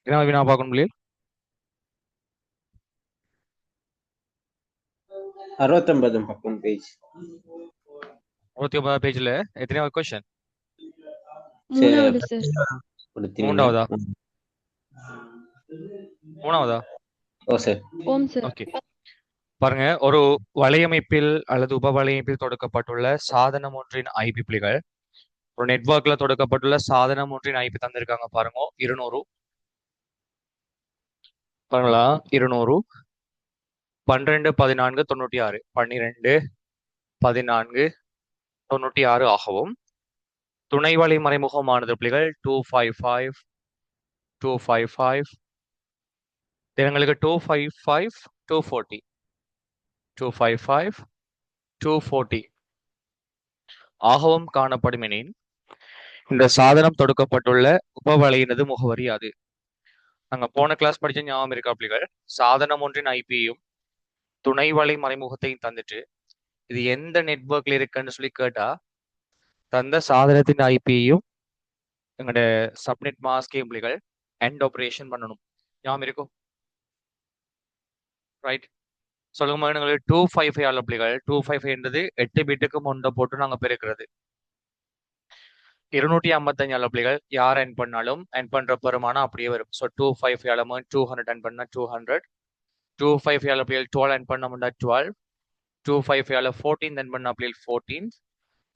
என்ன வினா பார்க்கணும் பிள்ளைகள்? 69 பக்கம் பேஜ். 69 பேஜ்ல எத்தனையாவது கொஸ்டின்? மூணாவது சார். மூன்றாவதா? மூணாவதா? ஓ சார். ஓம் சார். ஓகே, பாருங்க. ஒரு வலையமைப்பில் அல்லது உப வலையமைப்பில் தொடுக்கப்பட்டுள்ள சாதனம் ஒன்றின் ஐபி புள்ளிகள் ஒரு நெட்வொர்க்ல தொடுக்கப்பட்டுள்ள சாதனம் ஒன்றின் ஐபி தந்திருக்காங்க பாருங்க. 200 பாருங்களா, 200 12 14 96 12 14 96 ஆகவும் துணை வழி மறைமுகமானது புள்ளிகள் 255 255 தினங்களுக்கு 255 240 255 240 ஆகவும் காணப்படும் எனின் இந்த சாதனம் தொடுக்கப்பட்டுள்ள உபவலையினது முகவரி அது. நாங்க போன கிளாஸ் படிச்ச ஞாபகம் இருக்கா புள்ளிகள்? சாதனம் ஒன்றின் ஐபியும் துணை வலை மறைமுகத்தையும் தந்துட்டு இது எந்த நெட்வொர்க்ல இருக்குன்னு சொல்லி கேட்டா தந்த சாதனத்தின் ஐபியும் எங்களோட சப்நெட் மாஸ்க் புள்ளிகள் எண்ட் ஆபரேஷன் பண்ணணும். ஞாபகம் இருக்கும்? ரைட், சொல்லுங்க எங்களுக்கு 255 ஆல புள்ளிகள் 255 என்றது 8 பிட்டுக்கு முன்ன போட்டு நாங்க பெருக்கிறது. 255 அளப்புகள் யார் என் பண்ணாலும் என் பண்ற பெருமானம் அப்படியே வரும். ஸோ 255 எலமெண்ட் 200 என் பண்ணா 200, 255 அளப்புகள் 12 என் பண்ணா 12, 255 14 என் பண்ணா பிள்ளைகள் 14,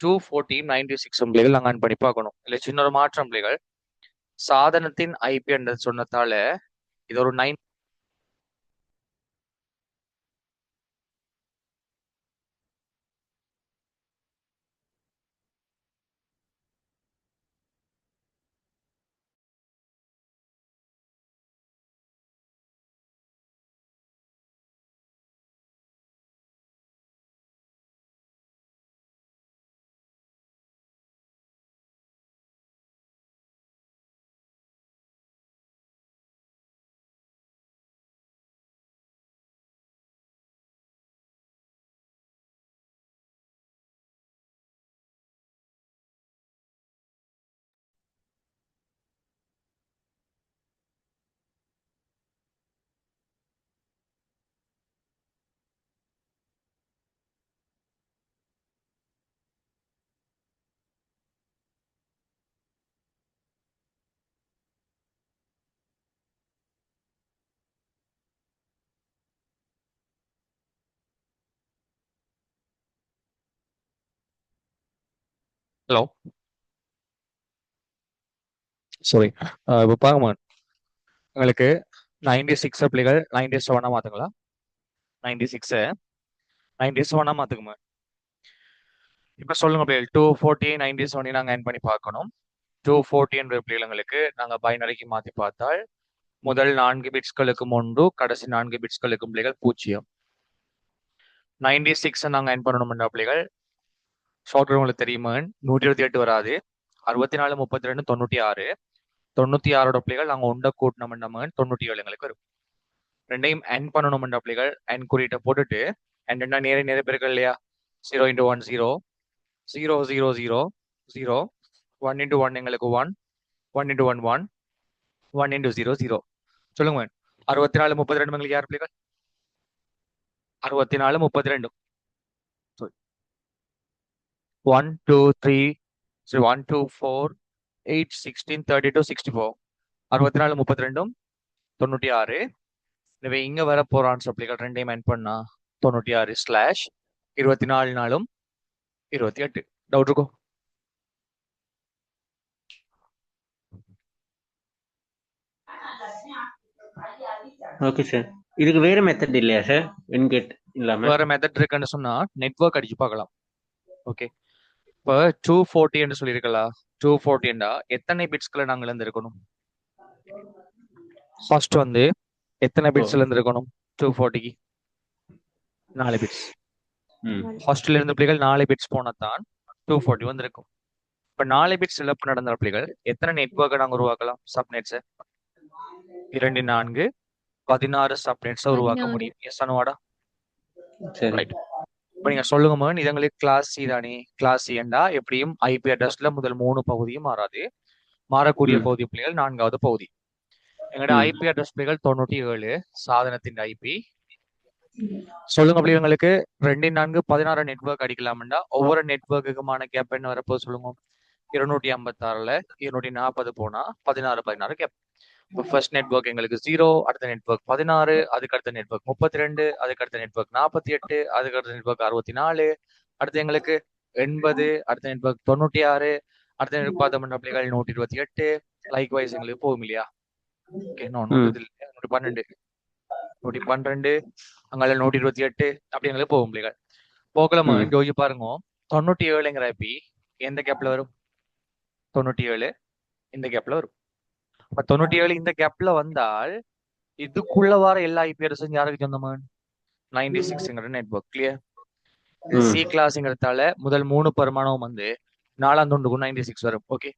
240 96 பிள்ளைகள் நாங்கள் பண்ணி பார்க்கணும். இல்லை சின்ன ஒரு மாற்றம் பிள்ளைகள், சாதனத்தின் ஐபி என்றது சொன்னதால இது ஒரு 9. Hello, sorry. இப்போ பாருங்க, உங்களுக்கு 96 பிள்ளைகள் 97 மாத்துங்களா? 96 97 மாத்துக்குமா? இப்போ சொல்லுங்க பிள்ளைகள், 240 97 நாங்கள் என் பண்ணி பார்க்கணும். 240 என்ற பிள்ளைகளுக்கு நாங்கள் பைனரிக்கு மாற்றி பார்த்தால் முதல் 4 பிட்ஸ்களுக்கு முன்பு கடைசி 4 பிட்ஸ்களுக்கு பிள்ளைகள் 0. 96 நாங்கள் என் பண்ணணும் பிள்ளைகள் ஷார்ட் உங்களுக்கு தெரியுமா? 128 வராது, 64 32 96 96 பிள்ளைகள் நாங்கள் உண்ட கூட்டினோம் 97 எங்களுக்கு வரும். ரெண்டையும் என் பண்ணணும் பிள்ளைகள் என் குறியீட்டை போட்டுட்டு என் ரெண்டா நேர பேர்கள் இல்லையா? 0 × 1 0 0 0 0 0 1 × 1 எங்களுக்கு 1 1 × 1 1 1 × 0 0. சொல்லுங்க, 64 32 எங்களுக்கு யார் பிள்ளைகள்? 64 32 1 2 3 1 2 4 8 16 32 64 64 32 96. எனவே இங்க வர போற ஆன்சர் பிள்ளைகள் ரெண்டையும் என் பண்ணா 96 ஸ்லாஷ் 24 நாளும் 28. டவுட் இருக்கும்? Okay sir. இதுக்கு வேற மெத்தட் இல்லையா சார்? என்கெட் இல்லாம வேற மெத்தட் இருக்குன்னு சொன்னா நெட்வொர்க் அடிச்சு பார்க்கலாம். ஓகே, இப்போ 240 என்று சொல்லியிருக்கலாம். 240 எத்தனை பிட்ஸ்களை நாங்கள் இருந்திருக்கணும்? ஃபர்ஸ்ட் வந்து எத்தனை பிட்ஸ்ல இருந்திருக்கணும்? 240க்கு 4 பிட்ஸ். ஃபர்ஸ்ட்ல இருந்த பிள்ளைகள் 4 பிட்ஸ் போனதான் 240 வந்திருக்கும். இப்ப 4 பிட்ஸ் இழப்பு நடந்த பிள்ளைகள் எத்தனை நெட்வொர்க்கை நாங்கள் உருவாக்கலாம்? சப்நெட்ஸ் 2 4 16 சப்நெட்ஸை உருவாக்க முடியும். எஸ் அனுவாடா? ரைட். இப்போ நீங்க சொல்லுங்க மேன், இது எங்களுக்கு கிளாஸ் சி தானே? கிளாஸ் சி என்றா எப்படியும் ஐபி அட்ரஸ்ல முதல் 3 பகுதியும் மாறாது. மாறக்கூடிய பகுதி பிள்ளைகள் 4வது பகுதி. எங்களோட ம். ஐபி அட்ரஸ் பிள்ளைகள் 97 சாதனத்தின் ஐபி. சொல்லுங்க அப்படி உங்களுக்கு 2-4-16 நெட்வொர்க் அடிக்கலாம்டா ஒவ்வொரு நெட்வொர்க்குக்குமான கேப் என்ன வரப்போ சொல்லுங்க. 256ல 240 போனா 16 கேப். இப்போ ஃபர்ஸ்ட் நெட்வொர்க் எங்களுக்கு 0, அடுத்த நெட்வொர்க் 16, அதுக்கு அடுத்த நெட்வொர்க் 32, அதுக்கு அடுத்த நெட்வொர்க் 48, அதுக்கு அடுத்த நெட்வொர்க் 64, அடுத்து எங்களுக்கு 80, அடுத்த நெட்வொர்க் 96, அடுத்த நெட்வொர்க் பார்த்தோம்னா பிள்ளைகள் 128. லைக் வைஸ் எங்களுக்கு போகும் இல்லையா? ஓகே, ம். 112, 112, அங்கால 128 அப்படி எங்களுக்கு போகும் பிள்ளைகள். போகலாமா ம். யோசிச்சு பாருங்க. 97ங்கிற ஐபி எந்த கேப்ல வரும்? 97 இந்த கேப்ல வரும். அப்ப 97 இந்த கேப்ல வந்தால் இதுக்குள்ள வர எல்லா ஐபி அட்ரஸும் யாருக்கு சொந்தமான 96ங்கிற நெட்வொர்க். கிளியர்? இது ம். சி கிளாஸ்ங்கிறதால முதல் 3 பரிமாணம் வந்து 4ஆம் துண்டுக்கும் 96 வரும். Okay,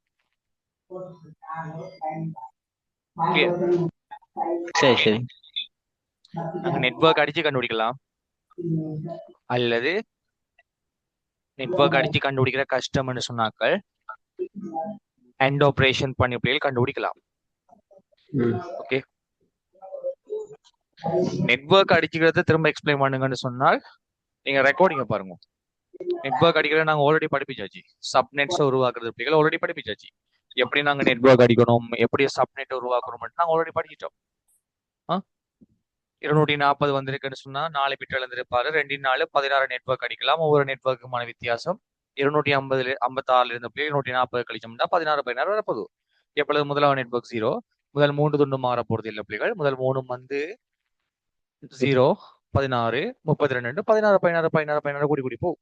clear? சரி சரி. நாங்க நெட்வொர்க் அடிச்சு கண்டுபிடிக்கலாம், அல்லது நெட்வொர்க் அடிச்சு கண்டுபிடிக்கிற கஷ்டம்னு சொன்னாக்கள் அண்ட் ஆபரேஷன் பண்ணி பிள்ளைகள் கண்டுபிடிக்கலாம். ம். ஓகே, நெட்வொர்க் அடிச்சுக்கிறத திரும்ப எக்ஸ்பிளைன் பண்ணுங்கன்னு சொன்னால் நீங்க ரெக்கார்டிங்க பாருங்க. நெட்வொர்க் அடிக்கிறத நாங்க ஆல்ரெடி படிப்பிச்சாச்சு. சப்நெட்ஸ் உருவாக்குறது பிள்ளைகள் ஆல்ரெடி படிப்பிச்சாச்சு. எப்படி நாங்க நெட்வொர்க் அடிக்கணும், எப்படி சப்நெட் உருவாக்கணும் நாங்க ஆல்ரெடி படிச்சிட்டோம். 240 வந்திருக்குன்னு சொன்னா 4 பிட் இழந்திருப்பாரு. 2 16 நெட்வொர்க் அடிக்கலாம். ஒவ்வொரு நெட்வொர்க்குமான வித்தியாசம் 256 இருந்த பிள்ளை 240 கழிச்சோம்னா 16 வரப்போகுது. எப்பொழுது முதலாவது நெட்வொர்க் 0, முதல் 3 துண்டு மாற போறது இல்லை பிள்ளைகள். முதல் 3 வந்து 0, 16, 32, 16 கூடி கூடி போகும்.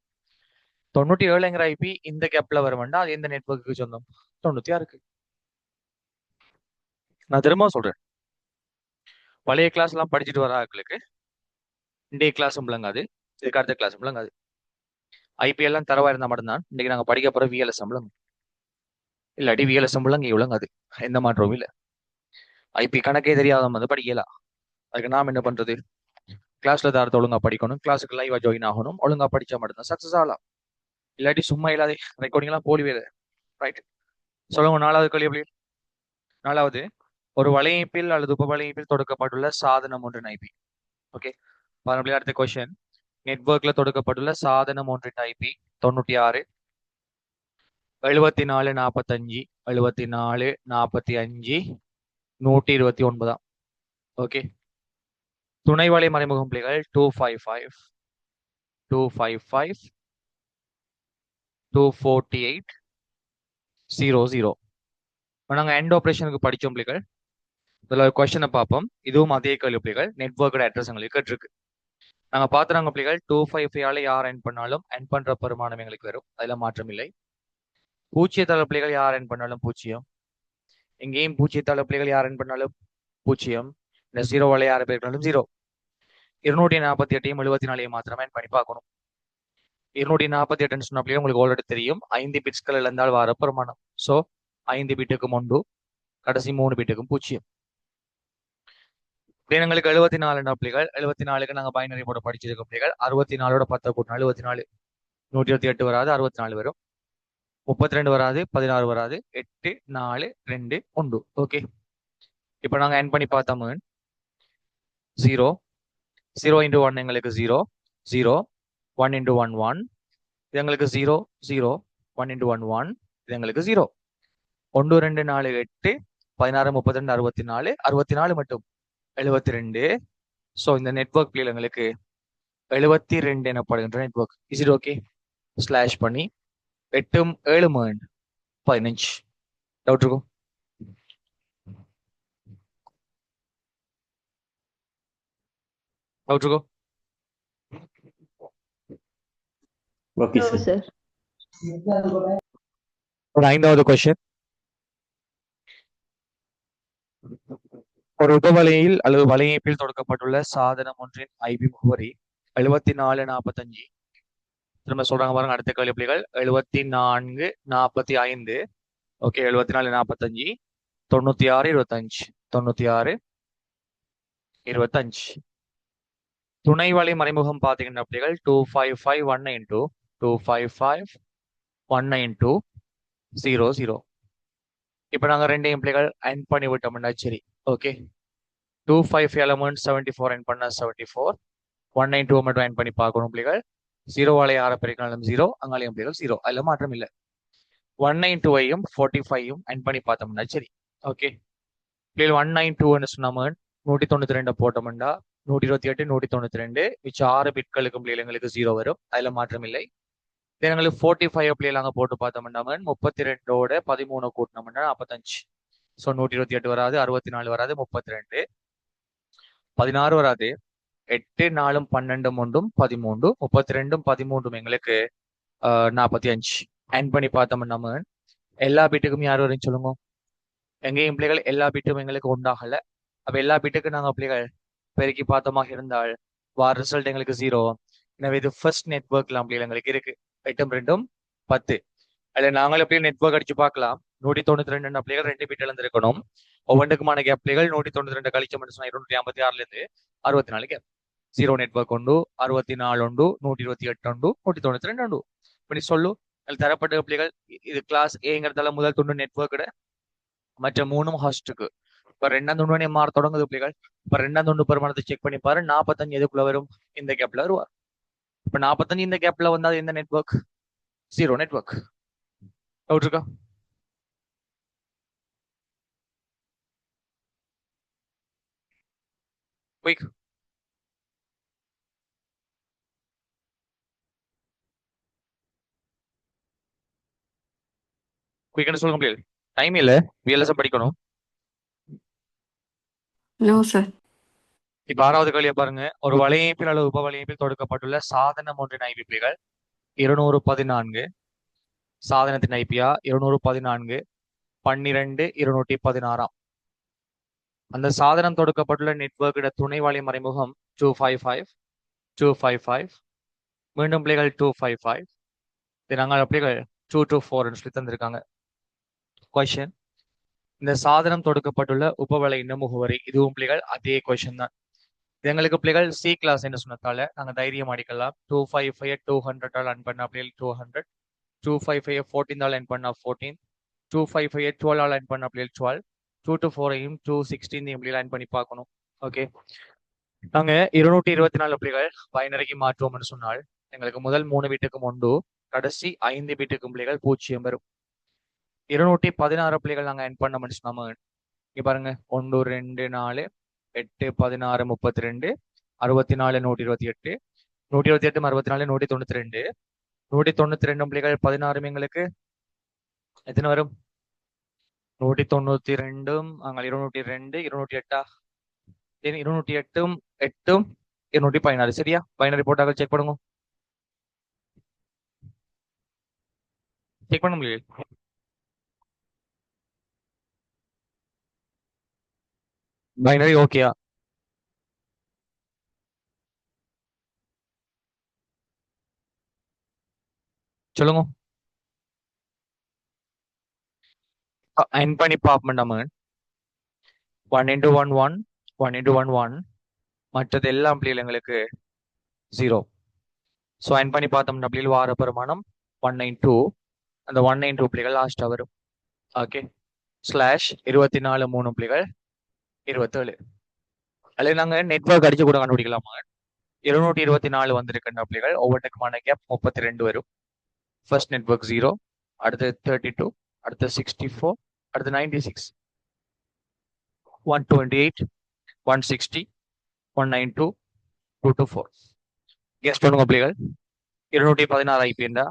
97ங்கிற ஐபி இந்த கேப்ல வர வேண்டாம். அது எந்த நெட்வொர்க்கு சொந்தம்? 96க்கு. நான் திரும்ப சொல்றேன், பழைய கிளாஸ் எல்லாம் படிச்சுட்டு வர ஆட்களுக்கு இன்றைய கிளாஸும் விளங்காது, இதுக்கு அடுத்த கிளாஸும் விளங்காது. ஐபி எல்லாம் தரவா இருந்தா மட்டும்தான் இன்னைக்கு நாங்க படிக்க போற விஎல்எஸ் விளங்கும். இல்லாட்டி விஎல்எஸ் விளங்க விளங்காது, எந்த மாற்றமும் இல்லை. ஐபி கணக்கே தெரியாத வந்து படிக்கலாம். அதுக்கு நாம் என்ன பண்றது? கிளாஸ்ல தரத்தை ஒழுங்கா படிக்கணும், கிளாஸுக்கு லைவா ஜாயின் ஆகணும். ஒழுங்கா படிச்சா மட்டும்தான் சக்சஸ் ஆகலாம். இல்லாட்டி சும்மா இல்லாத ரெக்கார்டிங் எல்லாம் போலி வேலை. ரைட், சொல்லுங்க. 4வது கேள்வி எப்படி? 4வது, ஒரு வலையமைப்பில் அல்லது உப வலையமைப்பில் தொடுக்கப்பட்டுள்ள சாதனம் ஒன்றின் ஐபி. ஓகே, அடுத்த கொஸ்டின். நெட்வொர்க்ல தொடுக்கப்பட்டுள்ள சாதனம் ஒன்றின் ஐபி 96, 74, 45, 74, 45, 129. ஓகே, துணை வலை மறைமுகம் பிள்ளைகள் 255, 255, 248, 00. நாங்க எண்ட் ஆபரேஷனுக்கு படிச்சோம் பிள்ளைகள். இதுல கொஸ்டினை பார்ப்போம். இதுவும் அதே கேள்வி பிள்ளைகள். நெட்வொர்க்கோட அட்ரஸ் எங்களுக்கு கேட்டிருக்கு. நாங்க பாத்துறாங்க பிள்ளைகள் 255 யார் என் பண்ணாலும் என் பண்ற பெருமானம் எங்களுக்கு வரும். அதுல மாற்றம் இல்லை. பூஜ்ஜியத்தாள பிள்ளைகள் யார் என் பண்ணாலும் 0. எங்கேயும் பூஜ்ஜியத்தாள பிள்ளைகள் யார் என் பண்ணாலும் 0. இந்த 0 வலை யார் பேருனாலும் 0. 248 74 மாத்திரமே என் பண்ணி பார்க்கணும். 248 சொன்ன பிள்ளைகள் உங்களுக்கு ஆல்ரெடி தெரியும், 5 பிட்ஸ்கள் இழந்தால் வர பெருமானம். சோ 5 பிட்டுக்கும் 1, கடைசி 3 பிட்டுக்கும் 0. எங்களுக்கு 74 பிள்ளைகள். 74க்கு நாங்க பைனரி போட படிச்சிருக்க பிள்ளைகள். 64ஓட 10 கூட்டினா 74, 128 வராது, 64 வரும். 32 வராது, 16 வராது, 8, 4, 2, 1. ஓகே, இப்போ நாங்க என் பண்ணி பார்த்தோம். 0, 0 into 1 எங்களுக்கு 0, 0, 1 into 1, 1. இது எங்களுக்கு 0, 0, 1 into 1, 1. இது எங்களுக்கு 0. 1, 2, 4, 8, 16, 32, 64, 64 மட்டும் 72. ஸோ இந்த நெட்வொர்க் பிள்ளைகள் எங்களுக்கு 72 எனப்படுகின்ற network. Is it okay? Slash பண்ணி 8, 7, 15. டவுட் இருக்கும்? டவுட் இருக்கும்? Okay No, sir. sir. ஒரு 5வது கொஸ்டின். ஒரு உபவலையில் அல்லது வலையமைப்பில் தொடுக்கப்பட்டுள்ள சாதனம் ஒன்றின் ஐபி முகவரி 7445. திரும்ப சொல்றாங்க பாருங்க அடுத்த கேள்வி புள்ளிகள். 74, 45. ஓகே, 74, 45, 96, 25, 96, 25. துணை வலை மறைமுகம் பார்த்தீங்கன்னா புள்ளிகள் 255, 192, 255, 192, 00. இப்போ நாங்க ரெண்டையும் பிள்ளைகள் அண்ட் பண்ணி விட்டோம்னா சரி. ஓகே, 25 எலமெண்ட் 74 அண்ட் பண்ணா 74. 192 மட்டும் அண்ட் பண்ணி பார்க்கணும் பிள்ளைகள். 0 ஆற பெருக்கினாலும் 0, அங்காலையும் பிள்ளைகள் 0, அதில் மாற்றம் இல்லை. 192ஐயும் 45யும் அண்ட் பண்ணி பார்த்தோம்னா சரி. ஓகே, பிள்ளைகள் 192 சொன்னாம 192 போட்டோம்னா 128 192 மிச்சம் 6 பிட்களுக்கும் பிள்ளைகள் எங்களுக்கு 0 வரும், அதுல மாற்றம் இல்லை. எங்களுக்கு 45 பிள்ளைகள் அங்கே போட்டு பார்த்தோம்னா 32ஓட 13 கூட்டினோம்னா 45. ஸோ 128 வராது, 64 வராது, 32, 16 வராது, 8 4 12 ஒன்றும் 13, 32 13 எங்களுக்கு 45. அண்ட் பண்ணி பார்த்தோம்னா எல்லா பிட்டுக்கும் யார் வரையும் சொல்லுங்க. எங்கேயும் பிள்ளைகள் எல்லா பிட்டும் எங்களுக்கு உண்டாகல. அப்ப எல்லா பிட்டுக்கும் நாங்க பிள்ளைகள் பெருக்கி பார்த்தோமாக இருந்தால் வார் ரிசல்ட் எங்களுக்கு 0. எனவே இது ஃபர்ஸ்ட் நெட்ஒர்க்ல பிள்ளைகள் எங்களுக்கு இருக்கு. 8 2 10. அதுல நாங்கள் எப்படி நெட்ஒர்க் அடிச்சு பார்க்கலாம். 192 பிள்ளைகள் 2 பிட் இழந்திருக்கணும். ஒவ்வொன்றுக்குமான கேப் பிள்ளைகள் 192 கழிச்சோம் 256 இருந்து 64 கேப். 0 நெட்ஒர்க் உண்டு, 64 உண்டு, 128 உண்டு, 192 உண்டு. இப்படி சொல்லு தரப்பட்ட பிள்ளைகள். இது கிளாஸ் ஏங்கிறதால முதல் துண்டு நெட்ஒர்க்கு, மற்ற 3 ஹாஸ்டுக்கு. இப்ப 2ஆம் துண்டு மாற தொடங்குது பிள்ளைகள். இப்ப 2ஆம் துண்டு பெருமானத்தை செக் பண்ணி பாரு. 45 எதுக்குள்ள வரும்? இந்த கேப்ல வருவார். இப்ப 45 இந்த கேப்ல வந்தா இந்த நெட்ஒர்க் 0 நெட்ஒர்க். டவுட் இருக்கா? குயிக் குயிக்னு சொல்லுங்க பிள்ளைகள். டைம் இல்ல, விஎல்எஸ் படிக்கணும். No, sir. இப்ப 6வது கேள்வியை பாருங்க. ஒரு வலையமைப்பில் அல்லது உப வலையமைப்பில் தொடுக்கப்பட்டுள்ள சாதனம் ஒன்றின் ஐபி பிள்ளைகள் 214. சாதனத்தின் ஐபியா 214 12 216. அந்த சாதனம் தொடுக்கப்பட்டுள்ள நெட்வொர்க்கிட துணை வலை மறைமுகம் 255 255. மீண்டும் பிள்ளைகள் 255. நாங்கள் பிள்ளைகள் 224 சொல்லி தந்திருக்காங்க. கொஸ்டின், இந்த சாதனம் தொடுக்கப்பட்டுள்ள உபவலை இன்ன முகவரி. இதுவும் பிள்ளைகள் அதே கொஸ்டின் தான். எங்களுக்கு பிள்ளைகள் சி கிளாஸ் என்று சொன்னதால நாங்கள் தைரியம் அடிக்கலாம். 255 200 அன் பண்ணா பிள்ளைகள் 200, 255 14 அன் பண்ணா 14, 255 12 அன் பண்ணா பிள்ளைகள் 12, 224ஐயும் 216 பிள்ளைகள் அன் பண்ணி பார்க்கணும். ஓகே, நாங்க 224 பிள்ளைகள் பைனரிக்கு மாற்றுவோம்னு சொன்னால் எங்களுக்கு முதல் 3 பிட்டுக்கும் 1, கடைசி 5 பிட்டுக்கும் பிள்ளைகள் 0 வரும். 216 பிள்ளைகள் நாங்க என் பண்ணோம்னு சொன்னாம இங்க பாருங்க. 1 2 4 8 16 32 64 128 128 64 192 192 பிள்ளைகள் 16 எங்களுக்கு எத்தனை வரும்? 192 அங்கே 202 208 208 8 216. சரியா? பைனரி போட்டாக்கள் செக் பண்ணுங்க. செக் பண்ண முடியல. பைனரி ஓகேயா? சொல்லுங்க. என் பண்ணி பார்ப்போம் நம்ம. 1 into 1 1 1 into 1 1. மற்றது எல்லாம் பிள்ளைகள் எங்களுக்கு 0. ஸோ என் பண்ணி பார்த்தோம்னா பிள்ளைகள் வார பெருமானம் 192. அந்த 192 பிள்ளைகள் லாஸ்டா வரும். ஓகே, ஸ்லாஷ் 24 3 பிள்ளைகள் 27. அதில் நாங்கள் நெட்வொர்க் அடிச்சு கூட கண்டுபிடிக்கலாமா? 224 வந்திருக்கின்ற பிள்ளைகள் ஒவ்வொன்றுக்குமான கேப் 32 வரும். ஃபர்ஸ்ட் நெட்வொர்க் 0, அடுத்து 32, அடுத்து 64, அடுத்து 96, 128, 160, 192, 224. கெஸ் பண்ணுங்க பிள்ளைகள். 216 ஐபி என்றா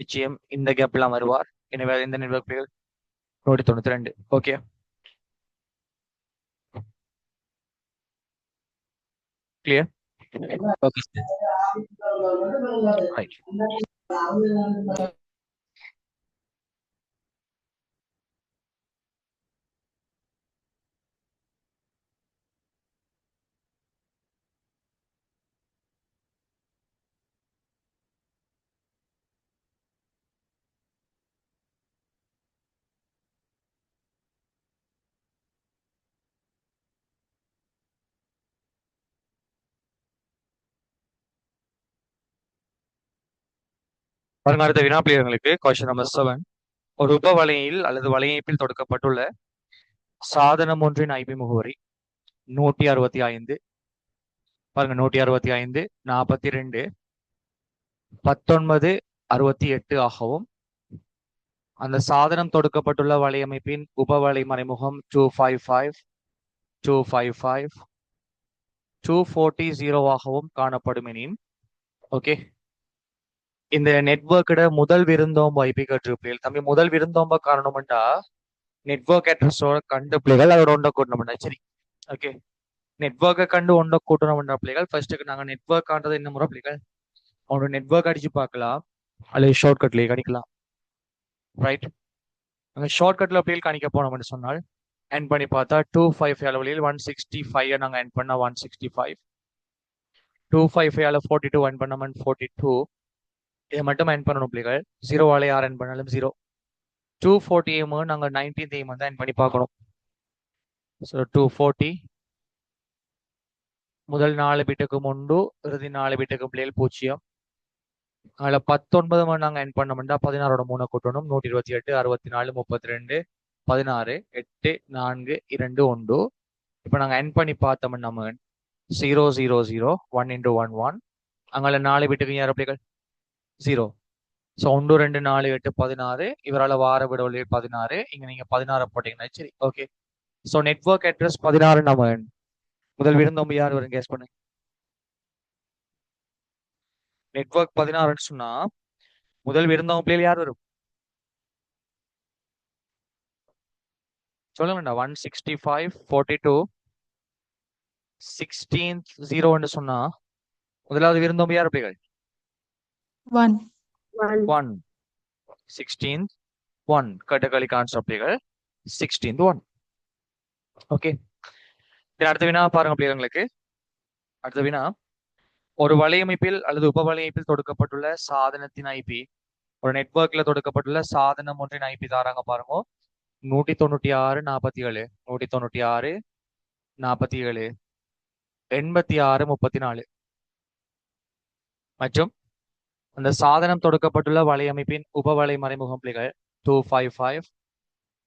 நிச்சயம் இந்த கேப் எல்லாம் வருவார். எனவே இந்த நெட்வொர்க் பிள்ளைகள் 192. Okay, clear? Okay right. பாருங்க, அடுத்த வினா பிள்ளைகளுக்கு கொஸ்டின் நம்பர் 7. ஒரு உப வலையில் அல்லது வலையமைப்பில் தொடுக்கப்பட்டுள்ள சாதனம் ஒன்றின் ஐபி முகவரி 165 பாருங்க 165 42 19 68 ஆகவும் அந்த சாதனம் தொடுக்கப்பட்டுள்ள வலையமைப்பின் உபவலை மறைமுகம் 255 255 240 ஆகவும் காணப்படும் எனின் ஓகே இந்த நெட்வொர்க்கோட முதல் விருந்தோம்ப ஐபி கற்றுப்பிள்ளைகள் தம்பி முதல் விருந்தோம்ப காரணம்டா நெட்வொர்க் அட்ரஸோட கண்டு பிள்ளைகள் அதோட ஒண்ட கூட்டணும்டா சரி ஓகே நெட்வொர்க்கை கண்டு ஒண்ட கூட்டணும்டா பிள்ளைகள் ஃபர்ஸ்ட்டுக்கு நாங்க நெட்வொர்க் ஆண்டது என்ன முறை பிள்ளைகள் அவனோட நெட்வொர்க் அடிச்சு பார்க்கலாம் அல்லது ஷார்ட் கட்லேயே கணிக்கலாம் ரைட் நாங்கள் ஷார்ட்கட்டில் பிள்ளைகள் கணிக்க போனோம்னு சொன்னால் என் பண்ணி பார்த்தா 255 அளவில் 165 நாங்கள் என் பண்ண 165 255 42 என் பண்ண 42 இதை மட்டும் என் பண்ணணும் பிள்ளைகள் 0 யார் என் பண்ணாலும் 0 240 நாங்கள் 19 வந்து என் பண்ணி பார்க்கணும் ஸோ 240 முதல் 4 பிட்டுக்கு முண்டு இறுதி 4 பிட்டுக்கு பிள்ளைகள் 0 அதில் 19 நாங்கள் என் பண்ணோம்னா 16ஓட 3 கூட்டணும் 128 64 32 16 8 4 2 1 இப்போ நாங்கள் என் பண்ணி பார்த்தோம்னா நம்ம 0 0 0 1 into 1 1 அங்கே 4 பிட்டுக்கு யார் பிள்ளைகள் 0 ஸோ 1 2 4 8 16 இவரால் வார விடவழி 16 இங்கே நீங்கள் 16 போட்டீங்கன்னா சரி ஓகே ஸோ நெட்வொர்க் அட்ரஸ் 16 நம்ம முதல் விருந்தோம்பு யார் வரும் கேஸ் பண்ணு நெட்வொர்க் 16 சொன்னா முதல் விருந்தோம்பு பிள்ளைகள் யார் வரும் சொல்லுங்கண்ணா 165 42 16th 0 சொன்னா முதலாவது விருந்தோம்பு யார் பிள்ளைகள் 1 16th 1 கட்டகளி கான்செப்ட் பிள்ளைகள் 16th 1 ஓகே அடுத்த வினா பாருங்க பிள்ளைங்களுக்கு அடுத்த வினா ஒரு வலையமைப்பில் அல்லது உப வலையமைப்பில் தொடுக்கப்பட்டுள்ள சாதனத்தின் ஐபி ஒரு நெட்வொர்க்ல தொடுக்கப்பட்டுள்ள சாதனம் ஒன்றின் ஐபி தாராங்க பாருங்க 196 47 196 47 86 34 மற்றும் அந்த சாதனம் தொடுக்கப்பட்டுள்ள வலையமைப்பின் உபவலை மறைமுகம் பிள்ளைகள் 255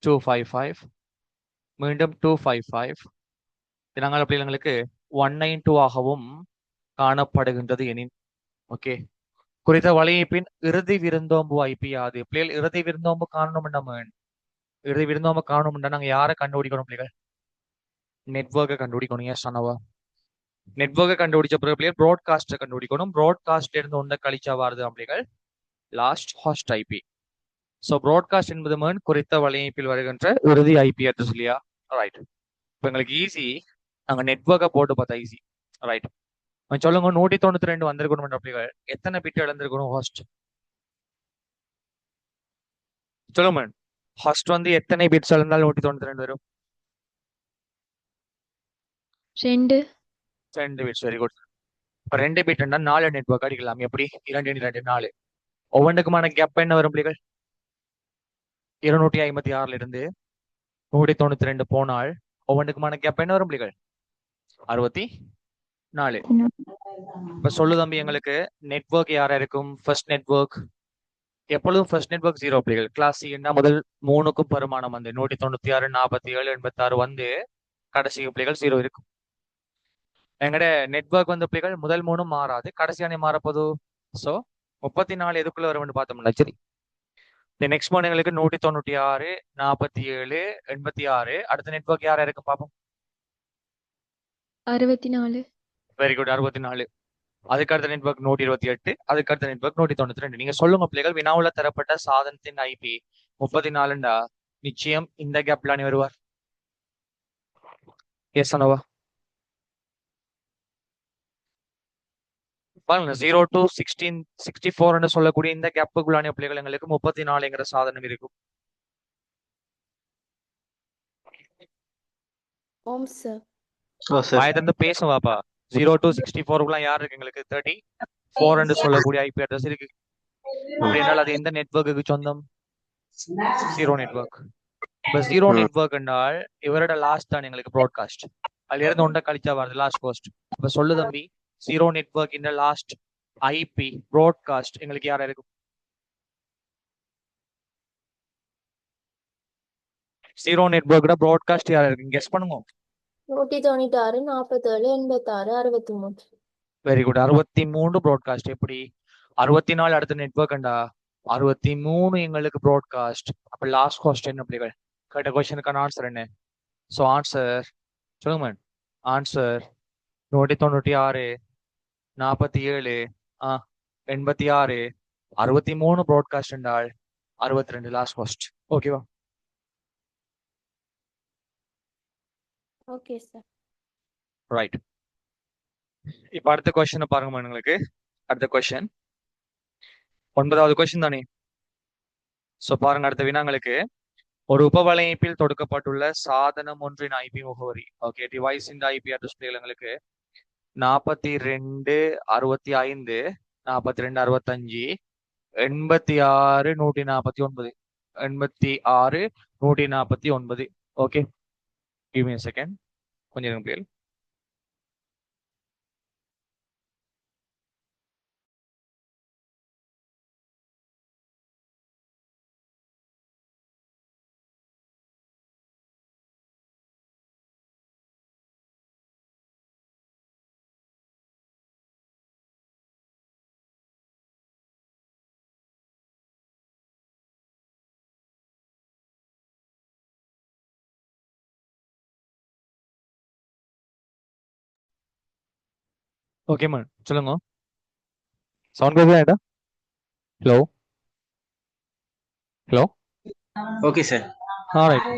255 மீண்டும் 255 நாங்கள் பிள்ளைங்களுக்கு 192 ஆகவும் காணப்படுகின்றது எனின் ஓகே குறித்த வலையமைப்பின் இறுதி விருந்தோம்பு ஐபி யாது பிள்ளைகள் இறுதி விருந்தோம்பு காணணும் நம்ம இறுதி விருந்தோம்பு காணணும்னா நாங்கள் யாரை கண்டுபிடிக்கணும் பிள்ளைகள் நெட்வொர்க்கை கண்டுபிடிக்கணும் ஏன் சொன்னவா நெட்வொர்க்கை கண்டுபிடிச்ச பிறகு பிள்ளைகள் ப்ராட்காஸ்ட்டை கண்டுபிடிக்கணும் ப்ராட்காஸ்ட்ல இருந்து ஒன்றை கழிச்சா வருது அப்படிகள் லாஸ்ட் ஹாஸ்ட் ஐபி ஸோ ப்ராட்காஸ்ட் என்பது குறித்த வலையமைப்பில் வருகின்ற இறுதி ஐபி அட்ரஸ் இல்லையா ரைட் இப்போ எங்களுக்கு ஈஸி நாங்கள் நெட்வொர்க்கை போட்டு பார்த்தா ஈஸி ரைட் சொல்லுங்க 192 வந்திருக்கணும் அப்படிகள் எத்தனை பிட் இழந்திருக்கணும் ஹாஸ்ட் சொல்லுங்க ஹாஸ்ட் வந்து எத்தனை பிட்ஸ் இழந்தால் 192 வரும் 2 பிட்ஸ் வெரி குட் இப்போ 2 பிட்னா 4 நெட்வொர்க் அடிக்கலாம் எப்படி 2 2 4 ஒவ்வொன்றுக்குமான கேப் என்ன வரும் பிள்ளைகள் 256 இருந்து 192 போனால் ஒவ்வொன்றுக்குமான கேப் என்ன வரும் பிள்ளைகள் 64 இப்ப சொல்லு தம்பி எங்களுக்கு நெட்வொர்க் யாரா இருக்கும் ஃபர்ஸ்ட் நெட்வொர்க் எப்பொழுதும் ஃபர்ஸ்ட் நெட்வொர்க் 0 பிள்ளைகள் கிளாஸ் என்ன முதல் 3க்கும் பெருமானம் வந்து 196 47 86 வந்து கடைசி பிள்ளைகள் 0 இருக்கும் எங்கட நெட்வொர்க் வந்து பிள்ளைகள் முதல் 3 மாறாது கடைசியானே மாறப்போது ஸோ 34 எதுக்குள்ள வரும்னு பார்த்தோம்னா சரி இந்த நெக்ஸ்ட் ஒன் எங்களுக்கு 196 47 86 அடுத்த நெட்வொர்க் யாரா இருக்கு பார்ப்போம் 64 வெரி குட் 64 அதுக்கு அடுத்த நெட்வொர்க் 128 அதுக்கு அடுத்த நெட்வொர்க் 192 நீங்க சொல்லுங்க பிள்ளைகள் வினாவுல தரப்பட்ட சாதனத்தின் ஐபி 34 நிச்சயம் இந்த கேப்லானே வருவார் எஸ் அனவா பாருங்க 0 to 64 சொல்லக்கூடிய இந்த கேப்புக்குள்ளான பிள்ளைகள் எங்களுக்கு 34 சாதனம் இருக்கும் ஆயத்தந்து பேசும் வாப்பா 0 to 64 யார் இருக்கு எங்களுக்கு 34 சொல்லக்கூடிய ஐபி அட்ரஸ் இருக்கு அப்படின்றால் அது எந்த நெட்வொர்க்கு சொந்தம் 0 நெட்வொர்க் இப்ப 0 நெட்வொர்க் என்றால் இவரோட லாஸ்ட் தான் எங்களுக்கு ப்ராட்காஸ்ட் அதுல இருந்து ஒன்றை கழிச்சா வருது லாஸ்ட் போஸ்ட் இப்ப சொல்லு தம்பி 0 நெட்வொர்க் இந்த லாஸ்ட் ஐபி ப்ராட்காஸ்ட் எங்களுக்கு யாரா இருக்கும் ஜீரோ நெட்வொர்க்கோட ப்ராட்காஸ்ட் யார் இருக்கு கெஸ் பண்ணுங்க. 196 47 86 63. Very good. 63 ப்ராட்காஸ்ட். எப்படி 64 அடுத்த நெட்வொர்க்ண்டா 63 எங்களுக்கு ப்ராட்காஸ்ட். அப்ப லாஸ்ட் கொஸ்டின் அப்படிகள் கேட்ட கொஸ்டினுக்கான ஆன்சர் என்ன? ஸோ ஆன்சர் சொல்லுங்க மேம். ஆன்சர் 196 47 86 63 ப்ராட்காஸ்ட் என்றால் 62 லாஸ்ட் கொஸ்ட். ஓகேவா? Okay sir. ரைட். இப்ப அடுத்த கொஸ்டினை பாருங்க உங்களுக்கு. அடுத்த கொஸ்டின் 9வது கொஸ்டின் தானே. ஸோ பாருங்க அடுத்த வினாங்களுக்கு. ஒரு உபவலையமைப்பில் தொடுக்கப்பட்டுள்ள சாதனம் ஒன்றின் ஐபி முகவரி. ஓகே, டிவைஸின் ஐபி அட்ரஸ் எங்களுக்கு 42 65 42 65 86 149 86 149. Okay, give me a second. கொஞ்சம் இருங்க பிள்ளைகள். ஓகே மேம், சொல்லுங்க. சவுண்ட் கேட்குதா? Hello hello. Okay sir. Right,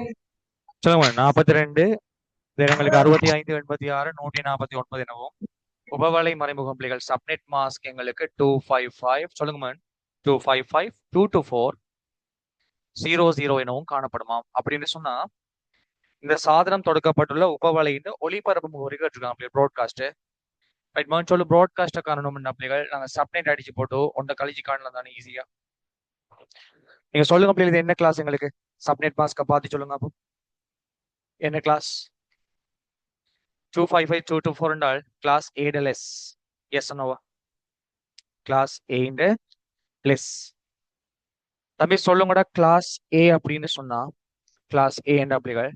சொல்லுங்க மேம். 42 எங்களுக்கு 65 86 149 எனவும் உபவலை மறைமுகம் பிள்ளைகள் சப்நெட் மாஸ்க் எங்களுக்கு 255. சொல்லுங்க மேம். 255 224 00 எனவும் காணப்படுமாம். அப்படின்னு சொன்னா இந்த சாதனம் தொடுக்கப்பட்டுள்ள உபவலையின் ஒளிபரப்பு முகவரி கேட்டிருக்காங்க ப்ராட்காஸ்ட். Right ma'am. சொல்லு ப்ராட்காஸ்ட்டை காணணும் பிள்ளைகள் நாங்கள் சப்நெட் அடிச்சு போட்டு ஒன்றை கழிச்சு காணலாம் தானே ஈஸியா. நீங்க சொல்லுங்க பிள்ளைகள், இது என்ன கிளாஸ் எங்களுக்கு? சப்நெட் மாஸ்கை பார்த்து சொல்லுங்க. அப்போ என்ன கிளாஸ்? 255 224 என்றால் கிளாஸ் ஏடல்எஸ். எஸ் நோவா? கிளாஸ் ஏண்டலெஸ். தம்பி சொல்லுங்கடா. கிளாஸ் ஏ அப்படின்னு சொன்னா கிளாஸ் ஏ என்ற அப்படிகள்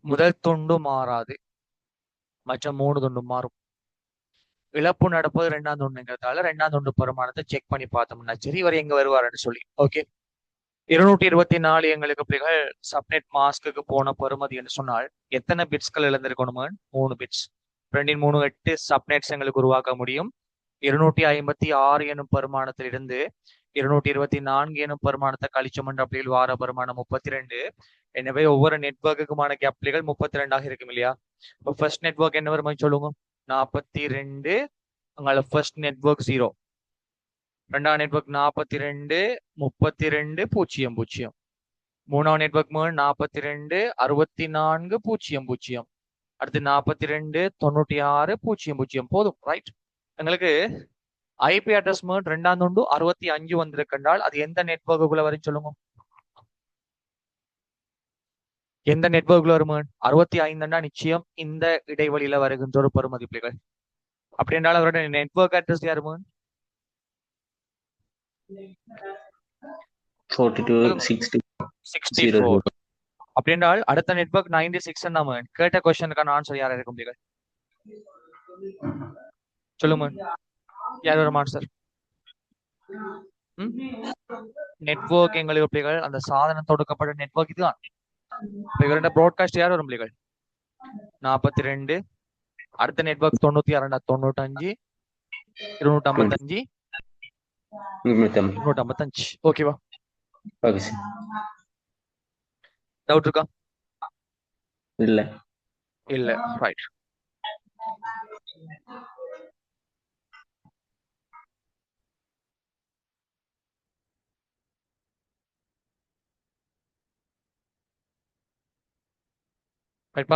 முதல் துண்டு மாறாது, மற்ற 3 துண்டு மாறும். இழப்பு நடப்பது 2ஆம் துண்டுங்கிறதால 2ஆம் துண்டு பெருமானத்தை செக் பண்ணி பார்த்தோம்னா சரி வரை எங்க வருவாருன்னு சொல்லி. ஓகே, 224 எங்களுக்கு பிள்ளைகள் சப்நெட் மாஸ்க்கு போன பெறுமதி என்று சொன்னால் எத்தனை பிட்ஸ்கள் இழந்திருக்கணுமா? 3 பிட்ஸ். 2 3 8 சப்நெட்ஸ் எங்களுக்கு உருவாக்க முடியும். 256 எனும் பெருமானத்திலிருந்து 224 எனும் பெருமானத்தை கழிச்சோம் என்ற அப்படியில் வார பெருமானம் 32. எனவே ஒவ்வொரு நெட்வொர்க்குமான கேப்லிகள் 32ஆக இருக்கும் இல்லையா? இப்போ ஃபர்ஸ்ட் நெட்வொர்க் என்ன வருமானு சொல்லுங்க. 42. அங்கே ஃபர்ஸ்ட் நெட்வொர்க் 0. 2ஆம் நெட்வொர்க் 42 32 0 0. 3ஆம் நெட்வொர்க் 42 64 0 0. அடுத்து 42 96 0 0. போதும். ரைட். எங்களுக்கு ஐபி அட்ரஸ் 2ஆம் துண்டு 65 வந்திருக்கின்றால் அது எந்த நெட்வொர்க்குள்ள வரும் சொல்லுங்க. எந்த நெட்வொர்க்ல வரும்? 65 நிச்சயம் இந்த இடைவெளியில வருகின்ற ஒரு பெருமதிப்புகள். அப்படி என்றால் அவருடைய நெட்வொர்க் அட்ரஸ் யாருமா? 42 60 64. அப்படி என்றால் அடுத்த நெட்வொர்க் 96 நம்ம கேட்ட கொஸ்டினுக்கான ஆன்சர் யாரா இருக்கும்? சொல்லுங்க. யார் வரும் ஆன்சர்? நெட்வொர்க் எங்களுக்கு பிள்ளைகள் அந்த சாதனம் தொடுக்கப்பட்ட நெட்வொர்க் இதுதான். இவருடைய ப்ராட்காஸ்ட் யார் வரும் பிள்ளைகள்? 42. அடுத்த நெட்வொர்க் 96 95 255 255. ஓகேவா? Okay sir. டவுட் இருக்கா? இல்ல. இல்ல. ரைட். ரைட்,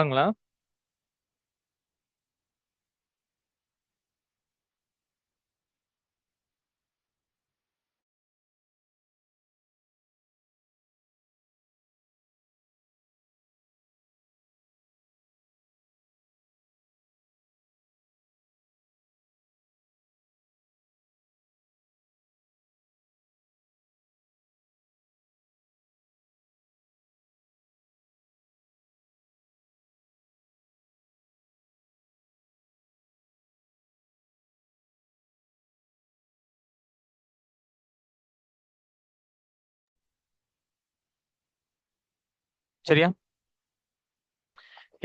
சரியா?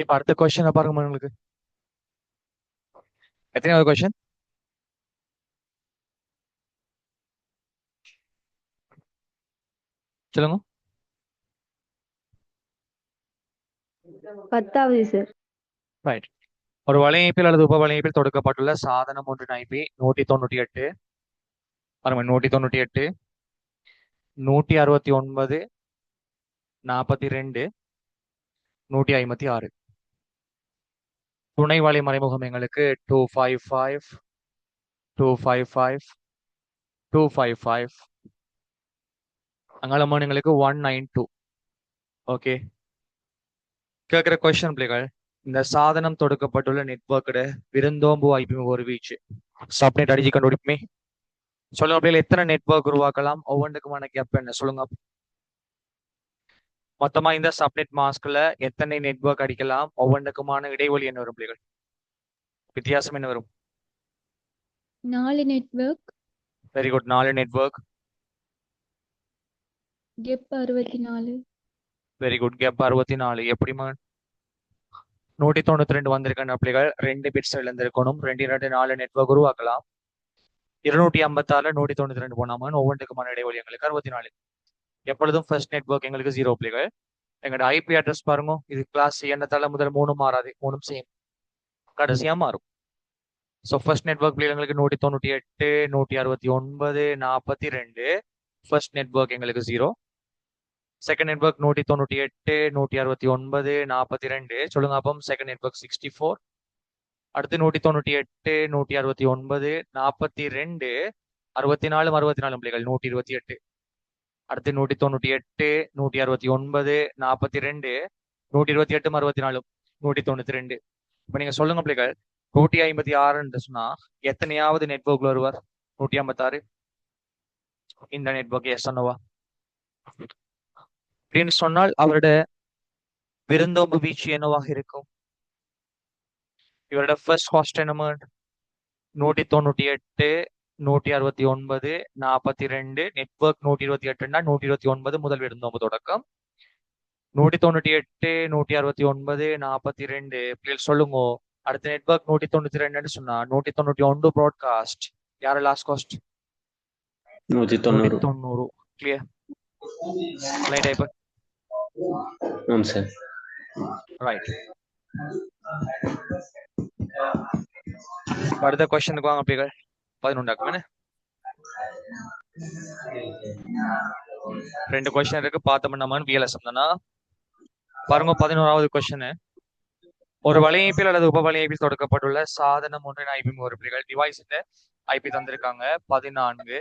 இப்ப அடுத்த கொஸ்டின் பாருங்க உங்களுக்கு. எத்தனையாவது கொஸ்டின்? சொல்லுங்க. 10வது சார். ரைட். ஒரு வலையமைப்பில் அல்லது உப வலையமைப்பில் தொடுக்கப்பட்டுள்ள சாதனம் ஒன்றின் ஐபி 198 பாருங்க 198 169 42 156. துணை வலை மறைமுகம் எங்களுக்கு 255 255 255. அங்காளமான எங்களுக்கு 192. ஓகே. கேட்குற கொஸ்டின் பிள்ளைகள், இந்த சாதனம் தொடுக்கப்பட்டுள்ள நெட்வொர்க்கோட விருந்தோம்பு ஐபி ஒரு வீச்சு சப்நெட் அடிச்சு கண்டுபிடிப்புமே. சொல்லுங்க பிள்ளைகள், எத்தனை நெட்வொர்க் உருவாக்கலாம்? ஒவ்வொன்றுக்குமான கேப் என்ன சொல்லுங்க. மொத்தமா இந்த சப்நெட் மாஸ்க்ல எத்தனை நெட்வொர்க் அடிக்கலாம்? ஒவ்வொன்றுக்குமான இடைவெளி என்ன வரும் பிள்ளைகள்? வித்தியாசம் என்ன வரும்? 4 நெட்வொர்க். Very good. 4 நெட்வொர்க். கெப் 64. Very good. கேப் 64. எப்படிமா 192 வந்திருக்கின்ற பிள்ளைகள் 2 பிட்ஸ் இழந்திருக்கணும். 2 4 நெட்வொர்க் உருவாக்கலாம். 256 192 போனாம ஒவ்வொன்றுக்குமான இடைவெளி எங்களுக்கு 64. எப்பொழுதும் ஃபர்ஸ்ட் நெட்வொர்க் எங்களுக்கு 0 பிள்ளைகள். எங்களோட ஐபி அட்ரஸ் பாருங்க, இது கிளாஸ் எண்ணத்தால முதல் 3 மாறாது, 3 சேம், கடைசியா மாறும். ஸோ ஃபர்ஸ்ட் நெட்வொர்க் பிள்ளைகள் எங்களுக்கு 198 169 42. ஃபர்ஸ்ட் நெட்வொர்க் எங்களுக்கு 0. Second network 198 169 42. சொல்லுங்க அப்போ செகண்ட் நெட்வொர்க் 64. அடுத்து 198 169 42 64 64 பிள்ளைகள் 128. அடுத்து 198 169 42 128 64 192. இப்ப நீங்க சொல்லுங்க பிள்ளைகள், 156 சொன்னா எத்தனையாவது நெட்வொர்க்ல வருவார்? 156. இந்த நெட்வொர்க் எஸ் சொன்னவா அப்படின்னு சொன்னால் அவரோட விருந்தோம்பு வீச்சு என்னவாக இருக்கும்? இவரோட ஃபர்ஸ்ட் ஹாஸ்ட் என்ன? 198 169 42. நெட்வொர்க் 128னா 129 முதல் விருந்தோம்பு தொடக்கம். 198 169 42. பிள்ளைகள் சொல்லுங்க. அடுத்த நெட்வொர்க் 192 சொன்னா 191 ப்ராட்காஸ்ட். யாரு லாஸ்ட் காஸ்ட்? 190. கிளியர்? லைட் ஐப்பர். சார். ரைட். அடுத்த கொஸ்டினுக்கு வாங்க பிள்ளைகள். 11 2 கொஸ்டின் இருக்கு, பார்த்தோம்னா விஎல்எஸ்எம் தானா? பாருங்க 11வது கொஸ்டின். ஒரு வலையமைப்பில் அல்லது உப வலையமைப்பில் தொடக்கப்பட்டுள்ள சாதனம் ஒன்றின் ஐபி முகவரிகள் டிவைஸ் ஐபி தந்திருக்காங்க 14.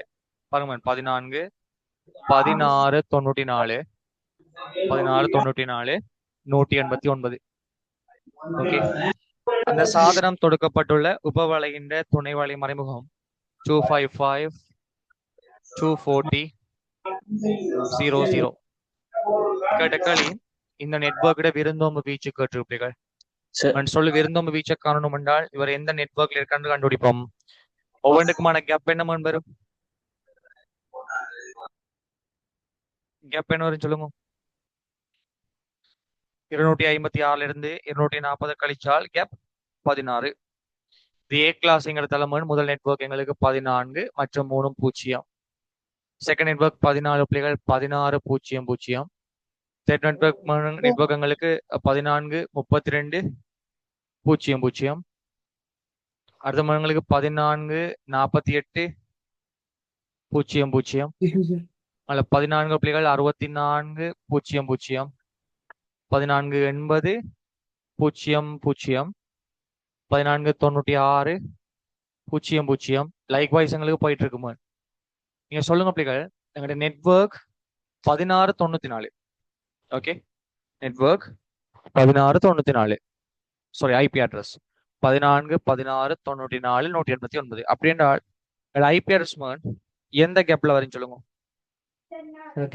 பாருங்க 14 16 94 16 94 189. ஓகே. அந்த சாதனம் தொடுக்கப்பட்டுள்ள உபவலையின் துணை வலை மறைமுகம் 255 240 00. கேட்டக்களி இந்த நெட்வொர்க்கோட விருந்தோம்பு வீச்சு கேட்டிருப்பீர்கள். சொல்லு விருந்தோம்பு வீச்சை காணணும் என்றால் இவர் எந்த நெட்வொர்க்ல இருக்கான்னு கண்டுபிடிப்போம். ஒவ்வொன்றுக்குமான கேப் என்ன வரும்? கேப் என்ன வரும் சொல்லுங்க. 256 இருந்து 240 கழிச்சால் கேப் 16. இது ஏ கிளாஸ்ங்கிற தலைமன் முதல் நெட்வொர்க் எங்களுக்கு 14 மற்றும் 3 0. செகண்ட் நெட்வொர்க் 14 பிள்ளைகள் 16 0 0. தேர்ட் நெட்வொர்க் எங்களுக்கு 14 32 0 0. அடுத்த மங்களுக்கு 14 48 0 0. அதில் 14 பிள்ளைகள் 64 0 0. 14 80 0 0. 14 96 0 0. லைக் வைஸ் எங்களுக்கு போயிட்டு இருக்குமா? நீங்க சொல்லுங்க பிள்ளைகள். எங்களுடைய network 1694. Okay. Network 1694. Sorry, IP address 14 16 94 189. அப்படி என்றால் ஐபி அட்ரஸ் எந்த கேப்ல வரும் சொல்லுங்க.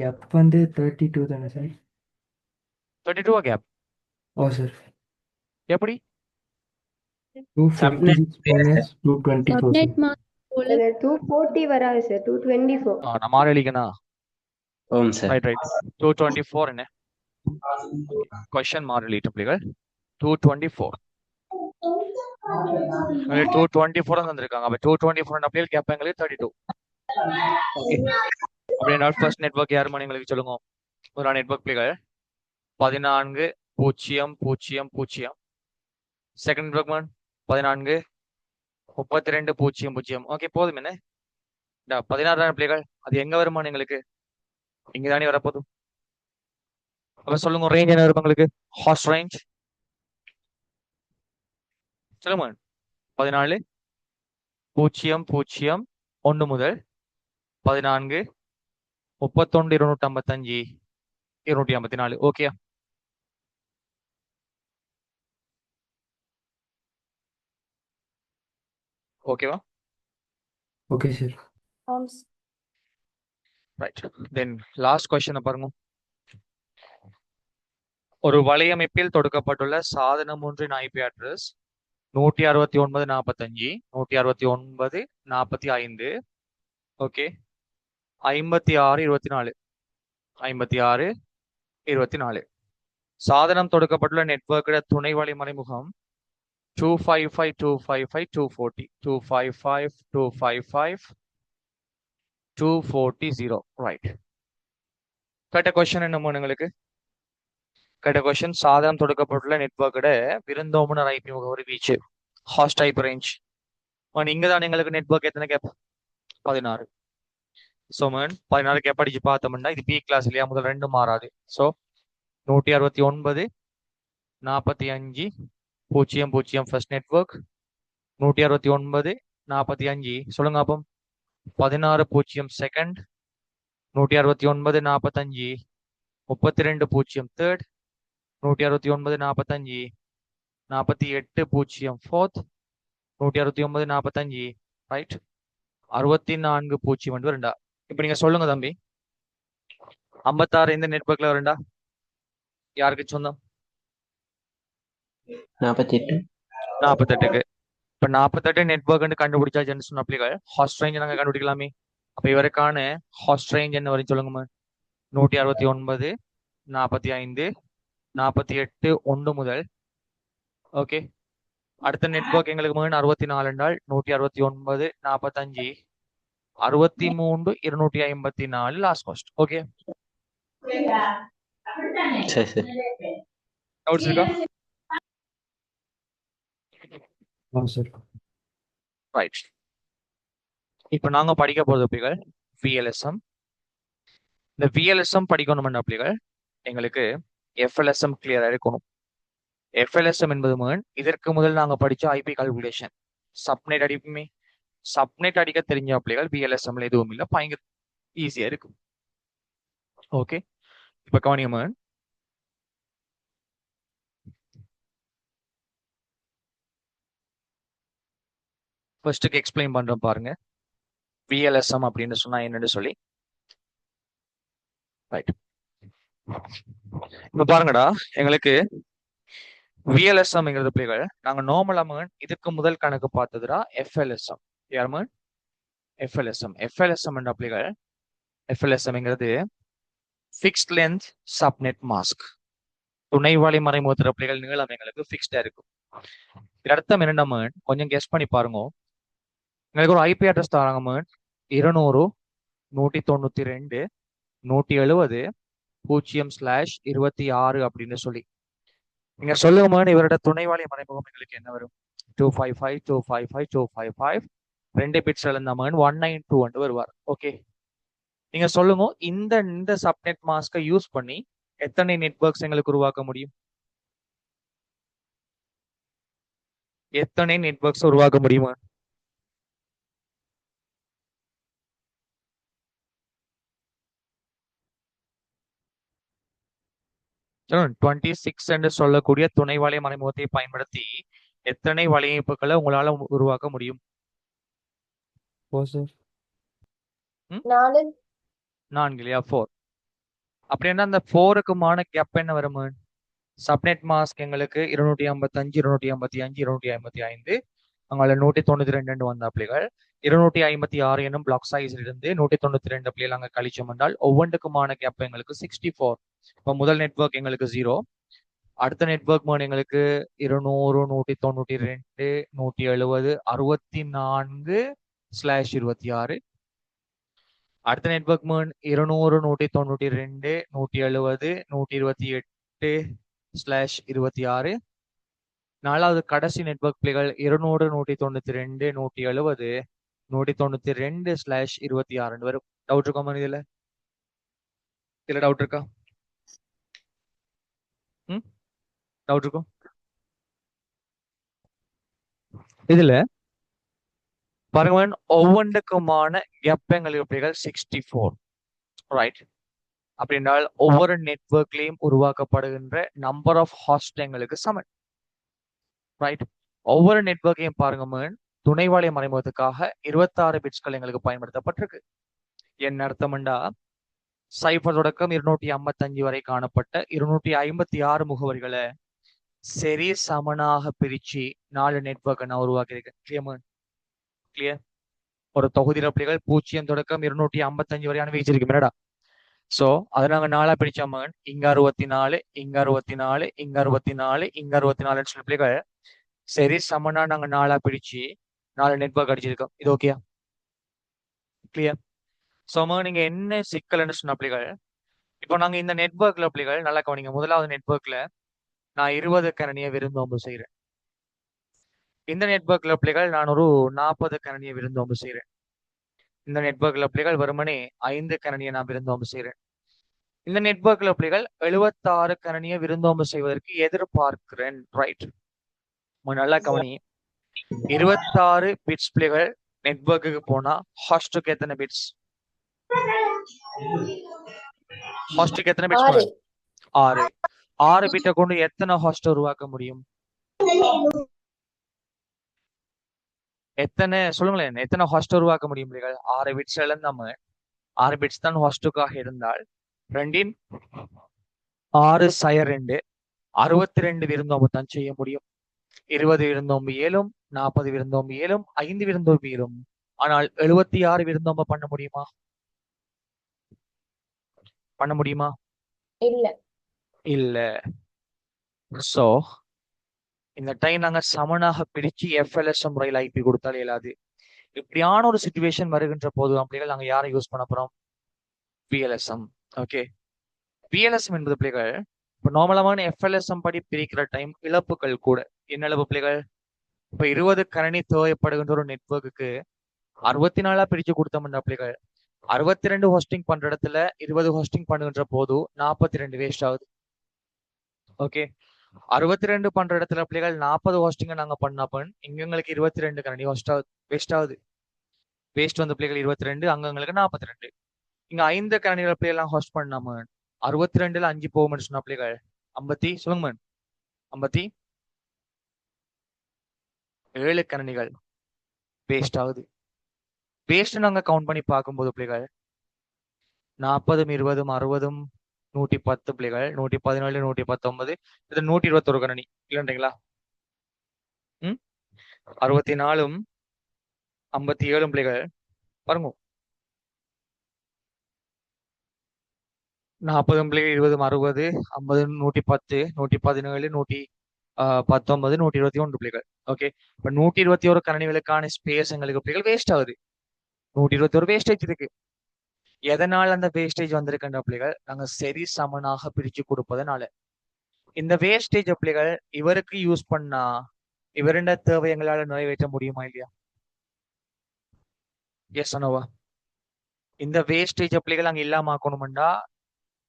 கேப் வந்து 32 தானே சார்? 32 கேப்? ஓ சார். எப்படி? 256 224 சப்நெட் மாஸ்க் போல 240 வராது சார், 224. நம்ம ஆரலிக்கனா? ஓம் சார். Right right. 224 என்ன? கொஸ்டின் மாறி புள்ளிகள் 224 224 தந்திருக்காங்க. அப்ப 224 அப்படியே கேப் எங்களுக்கு 32. ஓகே, அப்படின்னா ஃபர்ஸ்ட் நெட்வொர்க் யாருமா எங்களுக்கு சொல்லுங்க. ஒரு நெட்வொர்க் புள்ளிகள் 14 0 0 0. Second network 14 32 0 0. ஓகே, போதும். என்ன 16 பிள்ளைகள் அது எங்க வருமா எங்களுக்கு? இங்கதானே வரப்போதும். அப்ப சொல்லுங்க, ரேஞ்ச் என்ன வரும் உங்களுக்கு? ஹார்ஸ் ரேஞ்ச் சொல்லுங்க. 14 0 0 1 முதல் 14 31 255 254. ஓகே, ஓகேவா? Okay sir. ஆம்ஸ். ரைட். தென் லாஸ்ட் கொஸ்டின் பாருங்க. ஒரு வலையமைப்பில் தொடுக்கப்பட்டுள்ள சாதனம் ஒன்றின் ஐபி அட்ரஸ் 169.45 169.45. ஓகே, 56.24 56.24. சாதனம் தொடுக்கப்பட்டுள்ள நெட்வொர்க்கோட துணை வழி மறைமுகம் 255.255.240 255.255.240. ரைட். கேட்ட கொஸ்டின் என்னமோ உங்களுக்கு? கேட்ட கொஸ்டின் சாதனம் தொடுக்கப்பட்டுள்ள நெட்வொர்க்கோட விருந்தோம்புனர் ஐபி முகவரி வீச்சு ஹாஸ்ட் டைப் ரேஞ்ச். இங்க தான் எங்களுக்கு நெட்வொர்க் எத்தனை கேப்? 16. ஸோ 16 கேப் அடிச்சு பார்த்தோம்னா இது பி கிளாஸ் இல்லையா, முதல் ரெண்டு மாறாது. ஸோ 169.45.0.0 ஃபர்ஸ்ட் நெட்வொர்க், 169.45 சொல்லுங்க அப்போ 16.0 செகண்ட், 169.45 32.0 தேர்ட், 169.45 48.0 ஃபோர்த், 169.45 ரைட், 64.0 ரெண்டா. இப்ப நீங்க சொல்லுங்க தம்பி, 56 இந்த நெட்வொர்க்ல வரண்டா யாருக்கு சொந்தம்? 48. இப்ப 48 நெட்வொர்க் கண்டுபிடிச்சாச்சுன்னு சொன்ன பிள்ளைகள் ஹாஸ்ட் ரேஞ்ச் நாங்க கண்டுபிடிக்கலாமே. அப்ப இவருக்கான ஹாஸ்ட் ரேஞ்ச் என்ன வரையும் சொல்லுங்க. 169 45 48 1 முதல். ஓகே, அடுத்த நெட்வொர்க் எங்களுக்கு 64 என்றால் 169 45 63 254 லாஸ்ட் காஸ்ட். ஓகே, சரி சரி. டவுட்ஸ் இருக்கா? சார். ரைட். இப்ப நாங்க படிக்க போறது பிள்ளைகள் விஎல்எஸ்எம். இந்த விஎல்எஸ்எம் படிக்கணும் பிள்ளைகள் எங்களுக்கு எஃப்எல்எஸ்எம் கிளியரா இருக்கணும். எஃப்எல்எஸ்எம் என்பது இதற்கு முதல் நாங்க படிச்ச ஐபி கால்குலேஷன். சப்நெட் அடிப்புமே, சப்நெட் அடிக்க தெரிஞ்ச பிள்ளைகள் விஎல்எஸ்எம்ல எதுவும் இல்லை, பயங்கர ஈஸியா இருக்கும். ஓகே, இப்ப கவனிங்க. ஃபர்ஸ்ட்டுக்கு எக்ஸ்பிளைன் பண்றோம் பாருங்க விஎல்எஸ்எம் அப்படின்னு சொன்னா என்னன்னு சொல்லி. ரைட், இப்ப பாருங்கடா எங்களுக்கு விஎல்எஸ்எம்ங்கிறது பிள்ளைகள் நாங்க நார்மலா இதுக்கு முதல் கணக்கு பார்த்ததுடா எஃப்எல்எஸ்எம். யார் எஃப்எல்எஸ்எம். எஃப்எல்எஸ்எம் என்ற பிள்ளைகள் எஃப்எல்எஸ்எம்ங்கிறது ஃபிக்ஸ்ட் லென்த் சப்நெட் மாஸ்க். துணை வழி மறைமுகத்திற பிள்ளைகள் நீளம் எங்களுக்கு ஃபிக்ஸ்டா இருக்கும். இது அர்த்தம் என்னென்ன கொஞ்சம் கெஸ் பண்ணி பாருங்க. எங்களுக்கு ஒரு ஐபி அட்ரஸ் தராங்க 200 192 170 0/26 அப்படின்னு சொல்லி. நீங்க சொல்லுங்க இவரோட துணை வழி மறைமுகம் எங்களுக்கு என்ன வரும்? 255 255 255 2 பிட்ஸ் இருந்தா 192 வருவார். ஓகே, நீங்க சொல்லுங்க இந்த சப்நெட் மாஸ்கை யூஸ் பண்ணி எத்தனை நெட்வொர்க்ஸ் எங்களுக்கு உருவாக்க முடியும்? எத்தனை நெட்வொர்க்ஸ் உருவாக்க முடியுமா? சொல்லுங்க. 26 என்று சொல்லக்கூடிய துணை வலை மறைமுகத்தை பயன்படுத்தி எத்தனை வலையமைப்புகளை உங்களால உருவாக்க முடியும்? 4 சார். 4. 4 இல்லையா? 4. அப்படின்னா அந்த 4க்குமான கேப் என்ன வரும்? சப்நெட் மாஸ்க் எங்களுக்கு 255 255 255 அங்கால 192 வந்த பிள்ளைகள் 256 என்னும் பிளாக் சைஸ்ல இருந்து 192 பிள்ளைகள் அங்க கழிச்சோம் என்றால் ஒவ்வொன்றுக்குமான கேப் எங்களுக்கு 64. இப்போ முதல் நெட்வொர்க் எங்களுக்கு 0. அடுத்த நெட்வொர்க் மேன் எங்களுக்கு 200 192 170 64/26. அடுத்த நெட்வொர்க் மேன் 200 192 170 128/26. நாலாவது கடைசி நெட்வொர்க் பிள்ளைகள் 200 192 170 192/26 வரும். டவுட் இருக்கா இதுல? டவுட் இருக்கா? டவுட் இருக்கும் இதுல பாருங்க. ஒவ்வொன்றுக்குமான எங்களுக்கு பிள்ளைகள் 64, ரைட்? அப்படின்றால் ஒவ்வொரு நெட்வொர்க்லையும் உருவாக்கப்படுகின்ற நம்பர் ஆஃப் ஹாஸ்ட் எங்களுக்கு சமன், ரைட்? ஒவ்வொரு நெட்வொர்க்கையும் பாருங்க, துணைவாளி மறைமுகத்துக்காக 26 பிட்ஸ்கள் எங்களுக்கு பயன்படுத்தப்பட்டிருக்கு. என்ன அர்த்தம்டா, சைபர் தொடக்கம் 255 வரை காணப்பட்ட 256 முகவரிகளை சரி சமனாக பிரிச்சு 4 நெட்வொர்க்கை நான் உருவாக்கியிருக்கேன். கிளியர்? ஒரு தொகுதியில பிள்ளைகள் 0 தொடக்கம் 255 வரையான வீச்சிருக்கு மேடா. சோ அதை நாங்க 4ஆ பிரிச்சோம். இங்க 64, இங்க 64, இங்க 64, இங்க 64 சொல்லி பிள்ளைகள் சரி சமனா நாங்க 4ஆ பிரிச்சு 4 நெட்வொர்க் அடிச்சிருக்கோம். இது ஓகேயா? கிளியர்? சோ நீங்க என்ன சிக்கல்னு சொன்ன பிள்ளைகள், இப்போ நாங்க இந்த நெட்வொர்க்ல பிள்ளைகள் நல்லா கவனிங்க. முதலாவது நெட்வொர்க்ல நான் 20 கரணியை விருந்தோம்பு செய்யறேன். இந்த நெட்வொர்க்ல பிள்ளைகள் நான் ஒரு 40 கரணியை விருந்தோம்பு செய்யறேன். இந்த நெட்வொர்க்ல பிள்ளைகள் வெறுமனே 5 கரணியை நான் விருந்தோம்பு செய்யறேன். இந்த நெட்வொர்க்ல பிள்ளைகள் 76 கரணியை விருந்தோம்பு செய்வதற்கு எதிர்பார்க்கிறேன், ரைட்? நல்லா கவனி. 26 பிட்ஸ் பிள்ளைகள் நெட்வொர்க்குக்கு போனா ஹாஸ்டுக்கு எத்தனை பிட்ஸ்? ஹாஸ்டுக்கு எத்தனை பிட்ஸ்? 6. 6 பிட்டை கொண்டு எத்தனை ஹாஸ்ட் உருவாக்க முடியும்? எத்தனை சொல்லுங்களேன், எத்தனை ஹாஸ்ட் உருவாக்க முடியும் பிள்ளைகள்? 6 பிட்ஸ் நம்ம 6 பிட்ஸ் தான் ஹாஸ்டுக்காக இருந்தால் 2 6 2 62 விருந்தோம்பு தான் செய்ய முடியும். 20 விருந்தோம்பு இயலும், 40 விருந்தோம்பு இயலும், 5 விருந்தோம்பு இயலும். ஆனால் 76 விருந்தோம்பு பண்ண முடியுமா? பண்ண முடியுமா? இல்ல. இல்ல. சோ இந்த டைம் நாங்க சமனாக பிரிச்சு எஃப்எல்எஸ் முறையில் ஐபி கொடுத்தால் இயலாது. இப்படியான ஒரு சிச்சுவேஷன் வருகின்ற போது அப்படிகள் நாங்க யாரை யூஸ் பண்ண போறோம்? பிஎல்எஸ்எம். ஓகே, பிஎல்எஸ்எம் என்பது பிள்ளைகள் இப்போ நார்மலான எஃப்எல்எஸ்எம் படி பிரிக்கிற டைம் இழப்புகள் கூட. என்ன இழப்பு பிள்ளைகள்? இப்ப 20 கரணி தேவைப்படுகின்ற ஒரு நெட்வொர்க்குக்கு 64 பிரிச்சு கொடுத்தோம்னா பிள்ளைகள் 62 ஹோஸ்டிங் பண்ற இடத்துல 20 ஹோஸ்டிங் பண்ணுகின்ற போது 42 வேஸ்ட் ஆகுது. ஓகே, 62 பண்ற இடத்துல பிள்ளைகள் 40 ஹோஸ்டிங்க நாங்க பண்ணப்ப இங்க எங்களுக்கு 22 கரணி வேஸ்ட் ஆகுது. வேஸ்ட் வந்து பிள்ளைகள் 22, அங்க எங்களுக்கு 42. இங்க 5 கரணிகள் பிள்ளைகள் ஹோஸ்ட் பண்ணாம 62ல 5 போகும்னு சொன்ன பிள்ளைகள் 50 சொல்லுங்க 57 கரணிகள் வேஸ்ட் ஆகுது. வேஸ்ட் நாங்க கவுண்ட் பண்ணி பார்க்கும்போது பிள்ளைகள் 40, 20, 60, 110 பிள்ளைகள் 117, 119, இது 121 கரணி இல்லைன்றீங்களா? 64, 57 பிள்ளைகள் பாருங்க. 40 பிள்ளைகள் 20, 60, 50, 110, 117, 119, 121 பிள்ளைகள். ஓகே, இப்ப 121 கரணிகளுக்கான ஸ்பேஸ் எங்களுக்கு பிள்ளைகள் வேஸ்ட் ஆகுது. 121 வேஸ்டேஜ் இருக்கு. எதனால அந்த வேஸ்டேஜ் வந்திருக்கின்ற பிள்ளைகள் நாங்க சரி சமனாக பிரிச்சு கொடுப்பதனால. இந்த வேஸ்டேஜ் பிள்ளைகள் இவருக்கு யூஸ் பண்ணா இவருடைய தேவை எங்களால நிறைவேற்ற முடியுமா இல்லையா? S ANOVA? இந்த வேஸ்டேஜ் பிள்ளைகள் அங்க இல்லாம ஆக்கணும்டா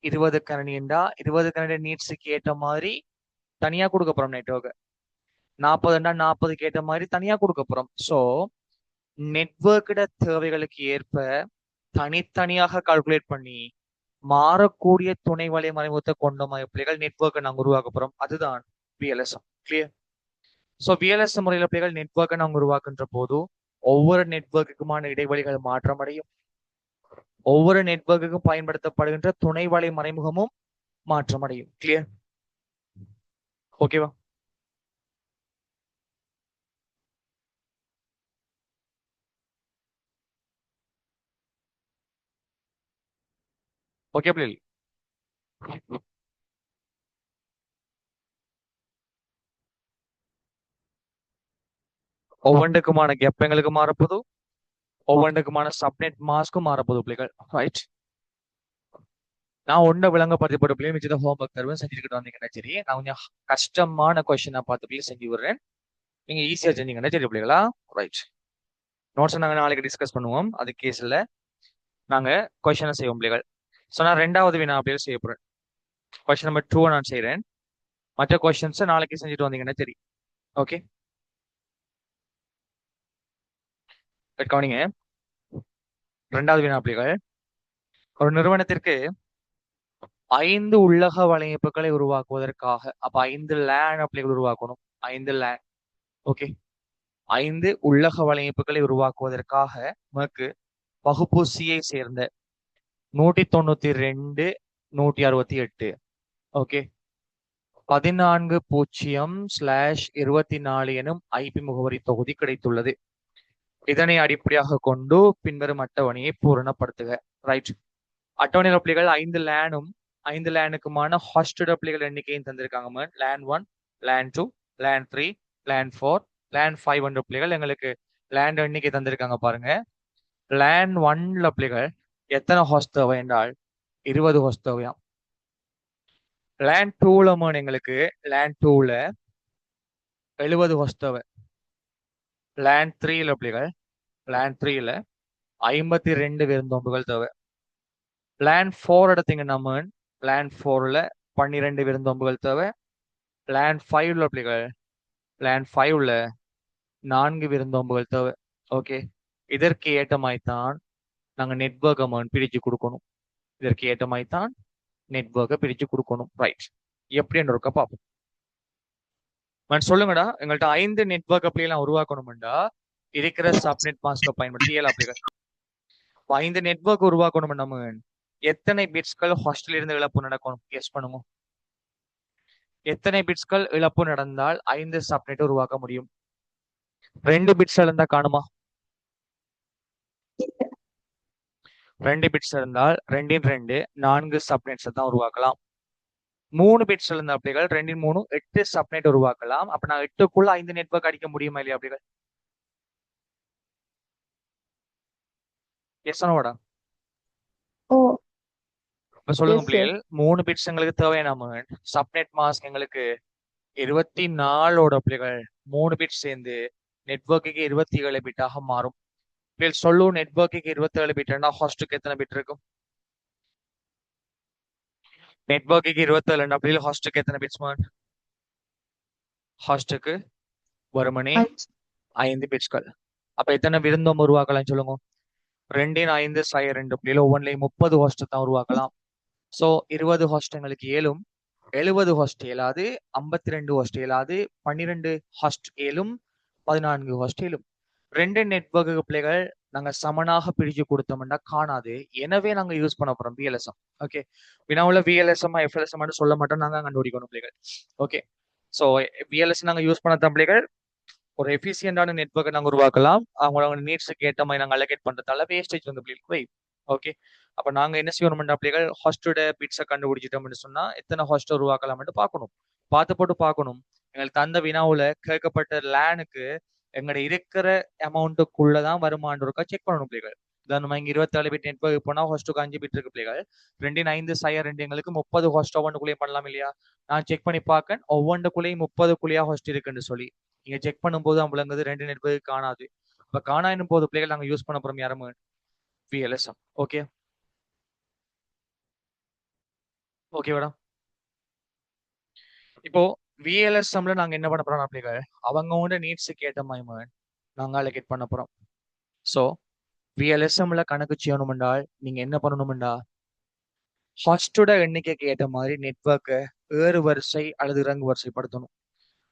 20 கரணிண்டா 20 கரண்டி நீட்ஸுக்கு ஏற்ற மாதிரி தனியா கொடுக்க போறோம். நெட்வொர்க் 40ண்டா 40க்கு ஏற்ற மாதிரி தனியா கொடுக்க போறோம். ஸோ நெட்வொர்க்கோட தேவைகளுக்கு ஏற்ப தனித்தனியாக கால்குலேட் பண்ணி மாறக்கூடிய துணை வலை மறைமுகத்தை கொண்ட பிள்ளைகள் நெட்வொர்க்கை நாங்க உருவாக்க போறோம். அதுதான் விஎல்எஸ்எம். கிளியர்? ஸோ விஎல்எஸ்எம் முறையில பிள்ளைகள் நெட்வொர்க்கை நாங்க உருவாக்குன்ற போது ஒவ்வொரு நெட்வொர்க்குமான இடைவெளிகள் மாற்றமடையும். ஒவ்வொரு நெட்வொர்க்குக்கும் பயன்படுத்தப்படுகின்ற துணை வலை மறைமுகமும் மாற்றமடையும். கிளியர்? ஓகேவா? ஓகே பிள்ளை? ஒவ்வொன்றுக்குமான கெப் எங்களுக்கு மாறப்போது, ஒவ்வொன்றுக்குமான சப்நெட் மாஸ்க்கும் மாறப்போது பிள்ளைகள். ரைட், நான் ஒன்றை விளங்கப்படுத்தி போட்ட பிள்ளைங்க மிச்சத ஹோம்ஒர்க் தருவேன், செஞ்சுக்கிட்டு வந்தீங்கன்னா சரி. நான் கொஞ்சம் கஷ்டமான கொஸ்டினா பார்த்து பிள்ளை செஞ்சு விடுறேன், நீங்க ஈஸியா செஞ்சீங்கன்னா சரி பிள்ளைகளா. ரைட், நோட்ஸ் நாங்க நாளைக்கு டிஸ்கஸ் பண்ணுவோம். அது கேஸ்ல நாங்க கொஸ்டினை செய்வோம் பிள்ளைகள். ஸோ நான் ரெண்டாவது வினா பிள்ளைகள் செய்ய போறேன். கொஸ்டின் நம்பர் 2 நான் செய்யறேன், மற்ற கொஸ்டின்ஸை நாளைக்கு செஞ்சுட்டு வந்தீங்கன்னா சரி. ஓகே, கவனிங்க. ரெண்டாவது வினா பிள்ளைகள், ஒரு நிறுவனத்திற்கு 5 உள்ளக வலையமைப்புகளை உருவாக்குவதற்காக, அப்ப 5 லேன் பிள்ளைகள் உருவாக்கணும். 5 லேன். ஓகே, 5 உள்ளக வலையமைப்புகளை உருவாக்குவதற்காக நமக்கு வகுப்பு சியை சேர்ந்த 192 168 ஓகே 14.0/24 எனும் ஐபி முகவரி தொகுதி கிடைத்துள்ளது. இதனை அடிப்படையாக கொண்டு பின்வரும் அட்டவணையை பூரணப்படுத்துக. ரைட், அட்டவணை பிள்ளைகள் 5 லேனும் 5 லேனுக்குமான ஹாஸ்டட் பிள்ளைகள் எண்ணிக்கையும் தந்திருக்காங்க. Lane 1, lane 2, lane 3, lane 4, lane 5 என்ற பிள்ளைகள் எங்களுக்கு லேண்ட் எண்ணிக்கை தந்திருக்காங்க பாருங்க. லேன் 1ல பிள்ளைகள் எத்தனை ஹாஸ்ட் தேவை என்றால் 20 ஹாஸ்ட் தேவையாம். லேன் 2ல எங்களுக்கு லேன் 2ல 70 ஹாஸ்ட் தேவை. லேன் 3ல பிள்ளைகள் லேன் 3ல 52 விருந்தோம்புகள் தேவை. லேன் 4 எடுத்தீங்கன்னா லேன் 4ல 12 விருந்தோம்புகள் தேவை. லேன் 5ல பிள்ளைகள் லேன் 5ல 4 விருந்தோம்புகள் தேவை. ஓகே, இதற்கு ஏற்றமாய்த்தான் நாங்கள் நெட்வொர்க்கை பிரித்து கொடுக்கணும். இதற்கு ஏற்றமாய்த்தான் நெட்வொர்க்கை பிரித்து கொடுக்கணும். ரைட், எப்படின்னு இருக்க பார்ப்போம். சொல்லுங்கடா, எங்கள்கிட்ட 5 நெட்வொர்க் அப்படியெல்லாம் உருவாக்கணும்டா இருக்கிற சப்நெட் மாஸ்கை பயன்படுத்தி 7 அப்படிகள் 5 நெட்வொர்க் உருவாக்கணும். நம்ம எத்தனை பிட்ஸ்கள் ஹாஸ்டல் இருந்து இழப்பு நடக்கணும் கெஸ் பண்ணுங்க. எத்தனை பிட்ஸ்கள் இழப்பு நடந்தால் 5 சப்நெட் உருவாக்க முடியும்? 2 பிட்ஸ் இருந்தா காணுமா? 2 பிட்ஸ் இருந்தால் 2 2 4 சப்நெட்ஸ் தான் உருவாக்கலாம். 3 பிட்ஸ் இருந்தா அப்படிகள் 2 3 8 சப்நெட் உருவாக்கலாம். அப்ப நான் 8க்குள்ள 5 நெட்வொர்க் அடிக்க முடியுமா இல்லையா அப்படிகள்? எஸ் ஆனோடா? ஓ இப்ப சொல்லுங்க Yes, sir. பிள்ளைகள், 3 பிட்ஸ் எங்களுக்கு தேவையான சப்நெட் மாஸ்க் எங்களுக்கு 24 பிள்ளைகள் 3 பிட் சேர்ந்து நெட்வொர்க்குக்கு 27 பிட்டாக மாறும். பிள்ளைகள் சொல்லும், நெட்வொர்க்குக்கு 27 பிட்னா ஹாஸ்டுக்கு எத்தனை பிட் இருக்கும்? நெட்வொர்க்குக்கு 27 பிள்ளைகள் ஹாஸ்டுக்கு எத்தனை பிட்ஸ்? ஹாஸ்டுக்கு வருமனே 5 பிட்ஸ்கள். அப்ப எத்தனை விருந்தோம் உருவாக்கலாம் சொல்லுங்க? 2 5 2 பிள்ளைகள் ஒவ்வொன்றிலையும் 30 ஹாஸ்ட் தான் உருவாக்கலாம். ஸோ 20 ஹாஸ்ட் எங்களுக்கு 7, 70 ஹாஸ்ட் 7, 52 ஹாஸ்ட் 7, 12 ஹாஸ்ட் 7, 14 ஹாஸ்ட் 7. 2 நெட்வொர்க்கு பிள்ளைகள் நாங்க சமனாக பிரிச்சு கொடுத்தோம்னா காணாது. எனவே நாங்க யூஸ் பண்ண போறோம் விஎல்எஸ்எம். ஓகே, வினாவுல விஎல்எஸ்எம் எஃப்எல்எஸ்எம் சொல்ல மாட்டோம், நாங்க கண்டுபிடிக்கணும் பிள்ளைகள். ஓகே, ஸோ விஎல்எஸ் நாங்க யூஸ் பண்ண தான் பிள்ளைகள் ஒரு எஃபிஷியன்டான நெட்வொர்க்கை நாங்கள் உருவாக்கலாம். அவங்களோட நீட்ஸுக்கு ஏற்ற மாதிரி நாங்கள் அலோகேட் பண்றதால வேஸ்டேஜ் வந்து பிள்ளைகள் குறையும். ஓகே, அப்ப நாங்க என்ன செய்யணும்னா பிள்ளைகள் ஹாஸ்டோட பிட்ஸை கண்டுபிடிச்சிட்டோம்னு சொன்னா எத்தனை ஹாஸ்ட் உருவாக்கலாம்னு பார்க்கணும். பார்த்து போட்டு பார்க்கணும். எங்களுக்கு தந்த வினாவுல கேட்கப்பட்ட லேனுக்கு எங்கட இருக்கிற அமௌண்ட்டுக்குள்ளதான் வருமானம் இருக்கா செக் பண்ணணும் பிள்ளைகள். நம்ம இங்க 27 பிட் நெட்வொர்க் போனா ஹாஸ்டுக்கு 5 பிட் இருக்கு பிள்ளைகள். 2 5 2 எங்களுக்கு 30 ஹாஸ்ட் ஒவ்வொன்றுக்குள்ளேயும் பண்ணலாம் இல்லையா? நான் செக் பண்ணி பார்க்க ஒவ்வொன்றுக்குள்ளேயும் 30 ஹாஸ்ட் இருக்குன்னு சொல்லி நீங்க செக் பண்ணும்போது அவங்களுக்கு 2 நெட்வொர்க் காணாது. இப்ப காணாயினும் போது பிள்ளைகள் நாங்க யூஸ் பண்ண போறோம் யாரும் விஎல்எஸ்எம். Okay, okay madam. இப்போ விஎல்எஸ்எம்ல நாங்க என்ன பண்ண போறோம் பிள்ளைகள், அவங்களோட நீட்ஸுக்கு ஏற்ற மாதிரி நாங்க அலோகேட் பண்ண போறோம். ஸோ விஎல்எஸ்எம்ல கணக்கு செய்யணும் என்றால் நீங்க என்ன பண்ணணும்டா, ஹாஸ்டோட எண்ணிக்கைக்கு ஏற்ற மாதிரி நெட்வொர்க்கை ஏறு வரிசை அல்லது இறங்கு வரிசைப்படுத்தணும்.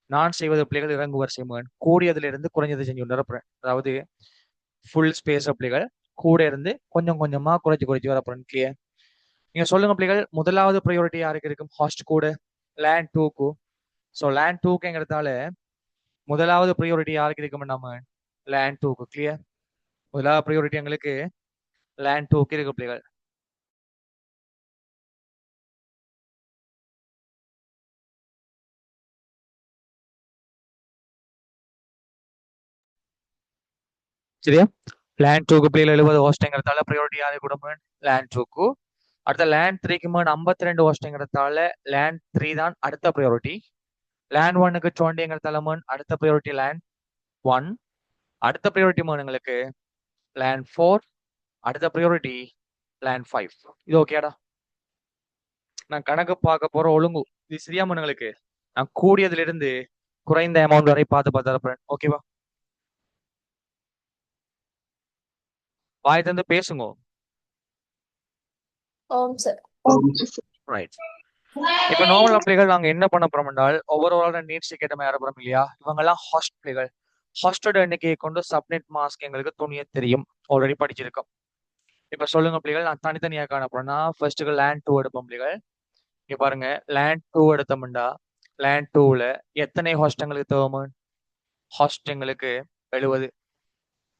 நான் செய்வது பிள்ளைகள் இறங்கு வரிசை கூடியதுல இருந்து குறைஞ்சதை செஞ்சு நிரப்புறேன். அதாவது ஃபுல் ஸ்பேஸ் பிள்ளைகள் கூட இருந்து கொஞ்சம் கொஞ்சமா குறைச்சு வரப்போறேன். கிளியர்? நீங்க சொல்லுங்க பிள்ளைகள், முதலாவது ப்ரையாரிட்டி யாருக்கு இருக்கும்? ஹாஸ்ட் கூட லேன் 2க்கு. ஸோ லேன் 2க்குங்கிறதால முதலாவது ப்ரையாரிட்டி யாருக்கு இருக்கும்? நம்ம லேன் 2க்கு. கிளியர்? முதலாவது ப்ரையாரிட்டி எங்களுக்கு லேன் 2க்கு இருக்கு பிள்ளைகள். சரியா? லேண்ட் 2க்கு பிள்ளைகள் 70 ஹோஸ்டிங்கிறதால ப்ரையாரிட்டி யாரு கொடுப்பேன்? லேண்ட் 2க்கு. அடுத்த லேண்ட் 3க்கு 52 ஹோஸ்டிங்கிறதால லேண்ட் 3 தான் அடுத்த ப்ரையாரிட்டி. லேண்ட் 1க்கு 20ங்கிறதால அடுத்த ப்ரையாரிட்டி லேண்ட் 1. அடுத்த ப்ரையாரிட்டி எங்களுக்கு லேண்ட் 4. அடுத்த ப்ரையாரிட்டி லேண்ட் 5. இது ஓகேடா? நான் கணக்கு பார்க்க போற ஒழுங்கு இது சரியா உங்களுக்கு? நான் கூடியதுல இருந்து குறைந்த அமௌண்ட் வரை பார்த்து தரப்பேன். ஓகேவா? வாய் தந்து பேசுங்க. ஆம் சார். ரைட். இப்ப நார்மல் பிள்ளைகள் நாங்க என்ன பண்ண போறோம் என்றால் ஓவரால் நீட்ஸ் கேட்ட யார போறோம் இல்லையா? இவங்க எல்லாம் ஹாஸ்ட் பிள்ளைகள். ஹாஸ்டட் எண்ணிக்கையை கொண்டு சப்நெட் மாஸ்க் எங்களுக்கு துணிய தெரியும், ஆல்ரெடி படிச்சிருக்கோம். இப்ப சொல்லுங்க பிள்ளைகள், நான் தனித்தனியா காண போறேன்னா ஃபர்ஸ்ட்டுக்கு லேண்ட் 2 எடுப்போம் பிள்ளைகள். இங்க பாருங்க, லேண்ட் 2 எடுத்தோம்டா லேண்ட் 2ல எத்தனை ஹாஸ்ட் எங்களுக்கு தேவை? ஹாஸ்ட் எங்களுக்கு 70.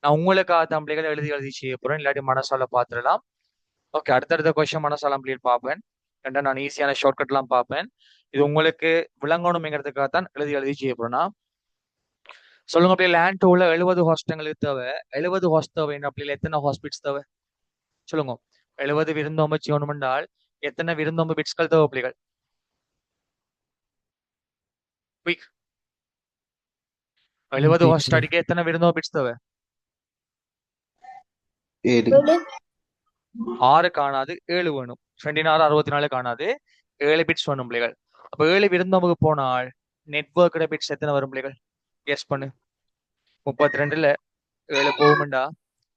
நான் உங்களுக்காக தான் பிள்ளைகள் எழுதி செய்ய போறேன், இல்லாட்டி மனசால பாத்துடலாம். ஓகே, அடுத்தடுத்த கொஸ்டின் மனசால பிள்ளைகள் பார்ப்பேன். ரெண்டா நான் ஈஸியான ஷார்ட்கட்லாம் பார்ப்பேன். இது உங்களுக்கு விளங்கணுங்கிறதுக்காக தான் எழுதி செய்ய போறேன்னா சொல்லுங்க பிள்ளை. லேண்ட் 2ல 70 ஹாஸ்ட் எங்களுக்கு தேவை. 70 ஹாஸ்ட் தேவை அப்படின்னா எத்தனை ஹாஸ்பிட்ஸ் தேவை சொல்லுங்க. 70 விருந்தோம்பு செய்யணும் என்றால் எத்தனை விருந்தோம்பு பிட்ஸ்கள் தேவை பிள்ளைகள்? குயிக். 70 ஹாஸ்ட் அடிக்க எத்தனை விருந்தோம்பு பிட்ஸ் தேவை? 6 காணாது, 7 வேணும். 26 64 காணாது, 7 பிட்ஸ் வேணும் பிள்ளைகள். அப்ப 7 விருந்தோம்புக்கு போனால் நெட்வொர்க்கோட பிட்ஸ் எத்தனை வரும் பிள்ளைகள்? கெஸ் பண்ணு. 32ல 7 போகும்டா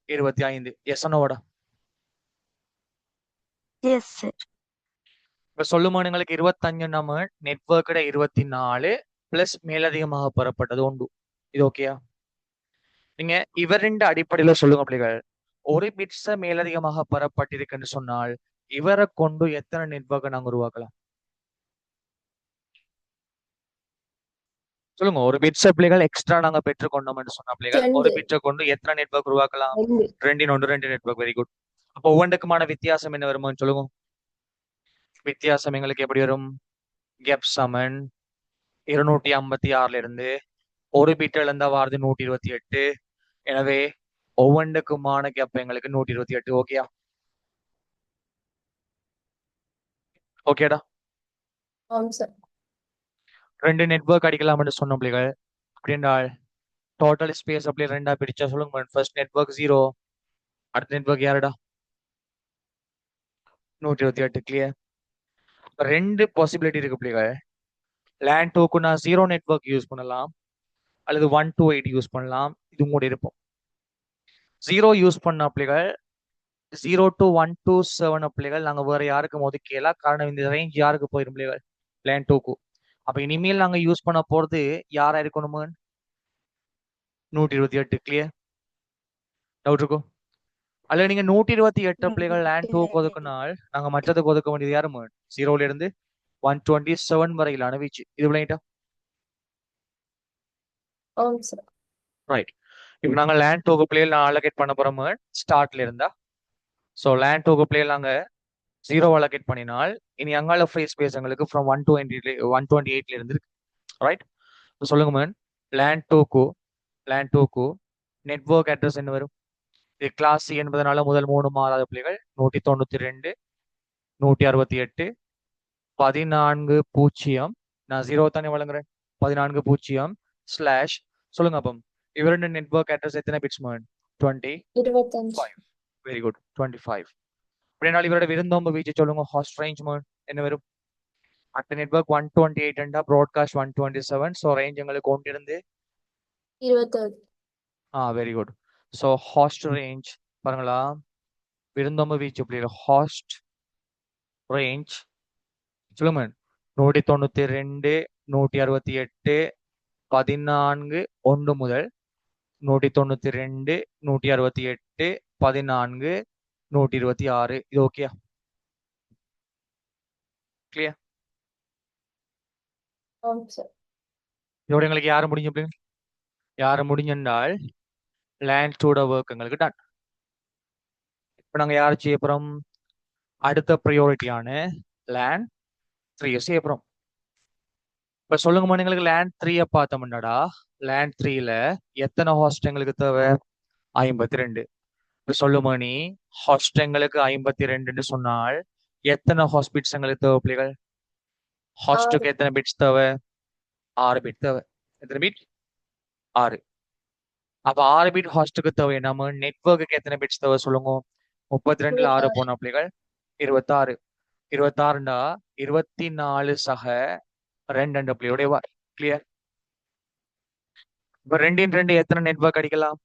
25. எஸ் அண்ணோட எஸ் சார். இப்ப சொல்லுமா எங்களுக்கு 25 நம்ம நெட்வொர்க்கோட 24 பிளஸ் மேலதிகமாக பெறப்பட்டது உண்டு. இது ஓகேயா? நீங்க இவரின் அடிப்படையில சொல்லுங்க பிள்ளைகள். ஒரு பிட்ஸ மேலதிகமாக பெறப்பட்டிருக்குன்னு சொன்னால் இவரை கொண்டு எத்தனை நெட்வொர்க்கை நாங்க உருவாக்கலாம் சொல்லுங்க. ஒரு பிட்ஸ பிள்ளைகள் எக்ஸ்ட்ரா நாங்க பெற்றுக்கொண்டோம்னு சொன்ன பிள்ளைகள் ஒரு பிட்ஸை கொண்டு எத்தனை நெட்வொர்க் உருவாக்கலாம்? 2 நெட்வொர்க். Very good. அப்போ ஒவ்வொன்றுக்குமான வித்தியாசம் என்ன வருமானு சொல்லுங்க. வித்தியாசம் எங்களுக்கு எப்படி வரும்? கெப் சமன் 256ல இருந்து ஒரு பிட் இழந்தா வாரது 128. எனவே ஒவ்வொன்றுக்குமான கேப் எங்களுக்கு 128. ஓகேயா? ஓகேடா? ஆம் சார். 2 நெட்வொர்க் அடிக்கலாம்னு சொன்ன பிள்ளைகள். அப்படின்னா டோட்டல் ஸ்பேஸ் அப்படி 2ஆ பிரிச்சா சொல்லுங்க. ஃபர்ஸ்ட் நெட்வொர்க் 0, அடுத்த நெட்வொர்க் யாருடா? 128. கிளியர்? 2 பாசிபிலிட்டி இருக்கு பிள்ளைகள். லேண்ட் 2க்கு நான் 0 நெட்வொர்க் யூஸ் பண்ணலாம் அல்லது 128 யூஸ் பண்ணலாம். இது உங்களோட இருப்போம். 0 யூஸ் பண்ண பிள்ளைகள் 0 to 127 பிள்ளைகள் நாங்க வேற யாருக்கும் ஒதுக்கல. காரணம் இந்த ரேஞ்ச் யாருக்கு போயிடும் பிள்ளைகள்? லேண்ட் 2க்கு. அப்ப இனிமேல் நாங்க யூஸ் பண்ண போறது யாரா இருக்கணும்? 128. கிளியர்? டவுட் இருக்கும்? அல்ல நீங்க 128 பிள்ளைகள் லேண்ட் 2க்கு ஒதுக்கினால் நாங்க மற்றதுக்கு ஒதுக்க வேண்டியது யாரு? 0ல இருந்து 127 வரையிலான வீச்சு. இது விளையாட்டா? ஆம் சார். ரைட். இப்போ நாங்க லேண்ட் 2க்கு பிள்ளைகள் நான் அலோகேட் பண்ண போறோம் ஸ்டார்ட்ல இருந்தா. ஸோ லேண்ட் 2க்கு பிள்ளைகள் நாங்க 0 அலோகேட் பண்ணினால் இனி அங்கால ஃப்ரீ ஸ்பேஸ் எங்களுக்கு ஃப்ரம் 128ல இருந்து இருக்கு. ரைட்? சொல்லுங்க லேண்ட் 2க்கு நெட்வொர்க் அட்ரஸ் என்ன வரும்? இது கிளாஸ் சி என்பதனால முதல் 3 மாறாத பிள்ளைகள் 192 168 14 நான் 0 தானே வழங்குறேன். 14 ஸ்லாஷ் சொல்லுங்க. அப்போ இவருடைய நெட்வொர்க் அட்ரஸ் எத்தனை பிட்ஸ்? 25. Very good. 25. அப்படின்னா இவரோட விருந்தோம்பு வீச்சு சொல்லுங்க. ஹாஸ்ட் ரேஞ்ச் என்ன வரும்? அடுத்த நெட்வொர்க் 128 ப்ராட்காஸ்ட் 127. ஸோ ரேஞ்ச் எங்களுக்கு கொண்டிருந்து 27. Very good. ஸோ ஹாஸ்ட் ரேஞ்ச் பாருங்களா, விருந்தோம்பு வீச்சு எப்படி? ஹாஸ்ட் ரேஞ்ச் சொல்லுங்க. 192 168 14 1 முதல் 192 168 14 126. இது ஓகேயா? கிளியர்? ஆம் சார். இதோட எங்களுக்கு யாரு முடிஞ்சு? யாரு முடிஞ்சால் லேண்ட் 2 ஒர்க் எங்களுக்கு டன். இப்போ நாங்க யார் செய்ய போறோம்? அடுத்த ப்ரையாரிட்டியான லேண்ட் 3 செய்ய போறோம். இப்ப சொல்லுங்க எங்களுக்கு லேண்ட் 3 பார்த்தோம்னாடா லேண்ட் 3ல எத்தனை ஹாஸ்ட் எங்களுக்கு தேவை? 52. இப்ப சொல்லுமா நீ ஹாஸ்ட் எங்களுக்கு 52 சொன்னால் எத்தனை ஹாஸ்பிட்ஸ் எங்களுக்கு தேவை பிள்ளைகள்? ஹாஸ்டுக்கு எத்தனை பிட்ஸ் தேவை? 6 பிட் தேவை. எத்தனை பிட்? 6. அப்ப 6 பிட் ஹாஸ்டுக்கு தேவை. நம்ம நெட்வொர்க்குக்கு எத்தனை பிட்ஸ் தேவை சொல்லுங்க. 32ல 6 போன பிள்ளைகள் 26. 26ண்டா 24 சக 2 பிள்ளையோட வார். கிளியர்? இப்ப 2 எத்தனை நெட்வொர்க் அடிக்கலாம்?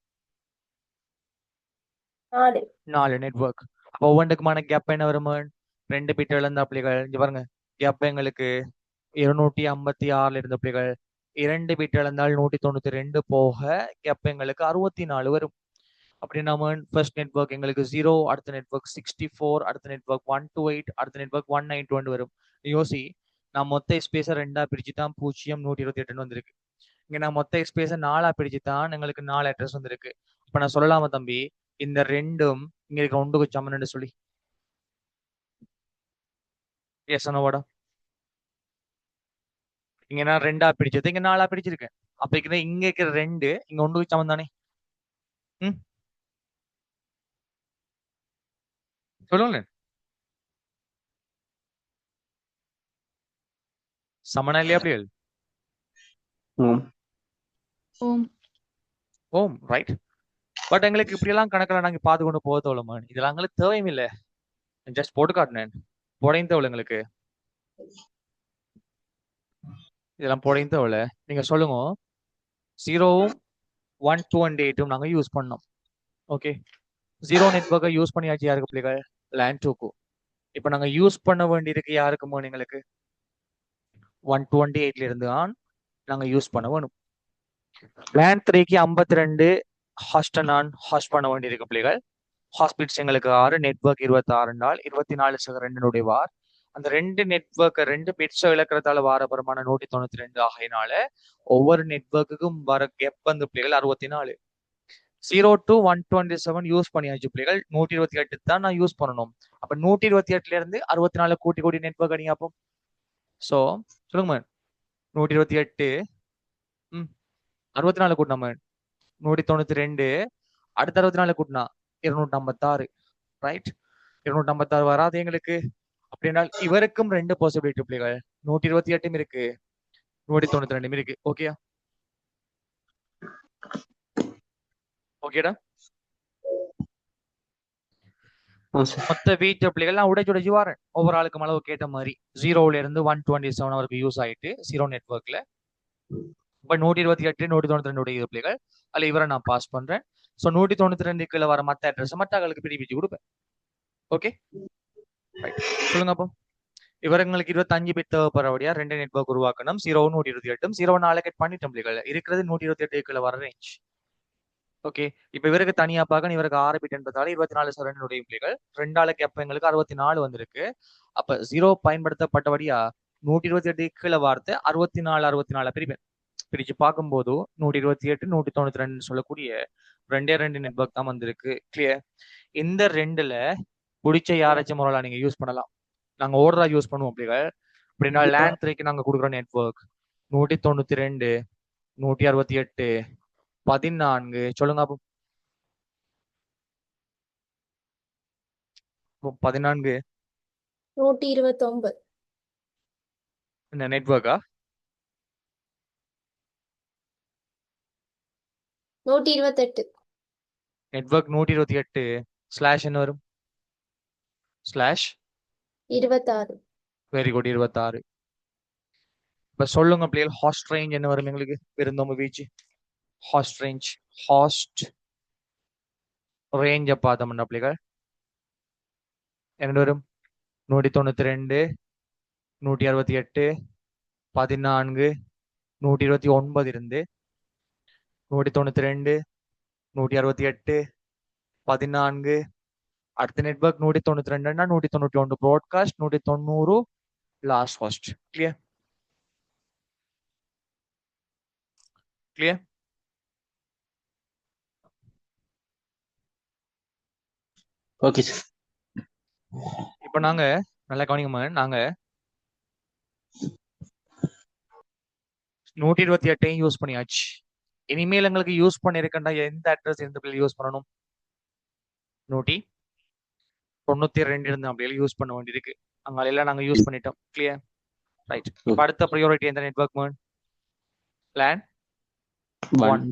4. 4 நெட்வொர்க். அப்போ ஒவ்வொன்றுக்குமான கேப் என்ன வரும்? 2 பிட் இழந்த பிள்ளைகள் இங்க பாருங்க. கேப் எங்களுக்கு 256 இருந்த பிள்ளைகள் 2 பிட் இழந்தால் 192 போக கேப் எங்களுக்கு 64 வரும். அப்படி நம்ம ஃபர்ஸ்ட் நெட்வொர்க் எங்களுக்கு 0, அடுத்த நெட்வொர்க் 64, அடுத்த நெட்வொர்க் 128, அடுத்த நெட்வொர்க் 191 வரும். யோசி, நான் மொத்த ஸ்பேஸை 2ஆ பிரிச்சு தான் 0, 128 வந்திருக்கு. இங்க நான் மொத்த ஸ்பேஸை 4ஆ பிரிச்சு தான் எங்களுக்கு 4 அட்ரஸ் வந்திருக்கு. இப்ப நான் சொல்லலாமா தம்பி, இந்த ரெண்டும் இங்க இருக்கிற ஒன்றுக்கு சமன்னு சொல்லி? எஸ் அனோட இங்க நான் 2ஆ பிரிச்சது இங்க 4ஆ பிரிச்சிருக்கேன். அப்ப இங்க இருக்கிற 2 இங்க ஒன்றுக்கு சமம் தானே? ம், சொல்லுங்க. சமனா இல்லையா பிள்ளைகள்? ஓம் ஓம் ஓம் ரைட். பட் எங்களுக்கு இப்படியெல்லாம் கணக்கில் நாங்கள் பார்த்து கொண்டு போக தோழமா, இதெல்லாம் எங்களுக்கு தேவையும் இல்லை. ஜஸ்ட் போட்டு காட்டினேன். போடையும் தேவை எங்களுக்கு, இதெல்லாம் போடையும் தேவை. நீங்க சொல்லுங்க. 0வும் 128ம் நாங்கள் யூஸ் பண்ணோம். ஓகே, 0 நெட்வொர்க்கை யூஸ் பண்ணியாச்சு யாருக்கு பிள்ளைகள்? லேண்ட் 2க்கு. இப்போ நாங்கள் யூஸ் பண்ண வேண்டியிருக்கு யாருக்குமோ எங்களுக்கு 128ல இருந்து தான் நாங்கள் யூஸ் பண்ண வேணும். லேண்ட் 3க்கு 52 ஹாஸ்ட நான் ஹாஸ்ட் பண்ண வேண்டியிருக்கு பிள்ளைகள். ஹாஸ்பிட்ஸ் எங்களுக்கு 6, நெட்வொர்க் 26 நாள் 24 சக 2 வார். அந்த 2 நெட்வொர்க்கை 2 பிட்ஸ் இழக்கிறதால வார பிரமாணம் 192 ஆகையினால ஒவ்வொரு நெட்வொர்க்குக்கும் வர கெப் வந்து பிள்ளைகள் 64. 0 to 127 யூஸ் பண்ணியாச்சு பிள்ளைகள். 128 தான் நான் யூஸ் பண்ணணும். அப்ப 128ல இருந்து 64 கூட்டி நெட்வொர்க் அடிங்க. அப்போ ஸோ சொல்லுங்க 128 64 கூட்டினா 192, அடுத்த 64 கூட்டினா 256. ரைட், 256 வராது எங்களுக்கு. அப்படின்னா இவருக்கும் 2 பாசிபிலிட்டி பிள்ளைகள். 128 இருக்கு, 192 இருக்கு. ஓகேயா? ஓகேடா? மொத்த வீட்டு பிள்ளைகள் நான் உடைச்சு வரேன். ஒவ்வொரு ஆளுக்கும் அளவு கேட்ட மாதிரி 0ல இருந்து 127 வரைக்கும் யூஸ் ஆயிட்டு 0 நெட்வொர்க்ல. பட் 128, 192 உடைய பிள்ளைகள் அல்ல இவரை நான் பாஸ் பண்றேன். ஸோ 192க்குள்ள வர மற்ற அட்ரஸ் மற்ற ஆளுக்கு பிரிப்பிச்சு கொடுப்பேன். ஓகே ரைட், சொல்லுங்க. அப்போ இவங்களுக்கு 25 பிட் தேவைப்படுறபடியா 2 நெட்வொர்க் உருவாக்கணும். 0 128, 0 அலோகேட் பண்ணிட்டோம் பிள்ளைகள். இருக்கிறது 128க்குள்ள வர ரேஞ்ச். ஓகே, இப்ப இவருக்கு தனியா பார்க்கணும். இவருக்கு 6 பிட் என்பதால 24 சரணுடைய பிள்ளைகள் 2 ஆளுக்கு எப்ப எங்களுக்கு 64 வந்திருக்கு. அப்ப 0 பயன்படுத்தப்பட்டபடியா 128க்குள்ள வார்த்தை 64 பிரிப்பேன். பிரிச்சு பார்க்கும்போது 128, 192 சொல்லக்கூடிய 2 நெட்வொர்க் தான் வந்திருக்கு. கிளியர்? இந்த 2ல பிடிச்ச யாராச்சும் முறையில நீங்க யூஸ் பண்ணலாம். நாங்க ஓடுறா யூஸ் பண்ணுவோம் பிள்ளைகள். அப்படின்னா லேண்ட் 3க்கு நாங்க கொடுக்குற நெட்வொர்க் 192, 168, 14. சொல்லுங்க. அப்போ 14 129. இந்த நெட்வொர்க்கா? 128. நெட்வொர்க் 128 ஸ்லாஷ் என்ன வரும்? ஸ்லாஷ் 26. Very good, 26. இப்ப சொல்லுங்க பிள்ளைகள், ஹாஸ்ட் ரேஞ்ச் என்ன வரும் எங்களுக்கு? விருந்தோம்பு வீச்சு ஹாஸ்ட் ரேஞ்ச். ஹாஸ்ட் ரேஞ்ச பார்த்தோம்னா பிள்ளைகள் என்ன வரும்? 192, 168, 14, 129 இருந்து 192, 168, 14. அடுத்த நெட்வொர்க் 192னா 191 broadcast, 190 last host. Clear? Clear? Okay sir. இப்ப நாங்க நல்லா கவனிங்க. நாங்க 128 யூஸ் பண்ணியாச்சு. இனிமேல் எங்களுக்கு யூஸ் பண்ணிருக்கேன்டா எந்த அட்ரஸ் எந்த பிள்ளைகள் யூஸ் பண்ணணும் 192 இருந்த அப்படியே யூஸ் பண்ண வேண்டியிருக்கு அங்க எல்லாம் நாங்க யூஸ் பண்ணிட்டோம் கிளியர் ரைட் இப்போ அடுத்த ப்ரையாரிட்டி எந்த நெட்வொர்க் மேன் லேண்ட் 1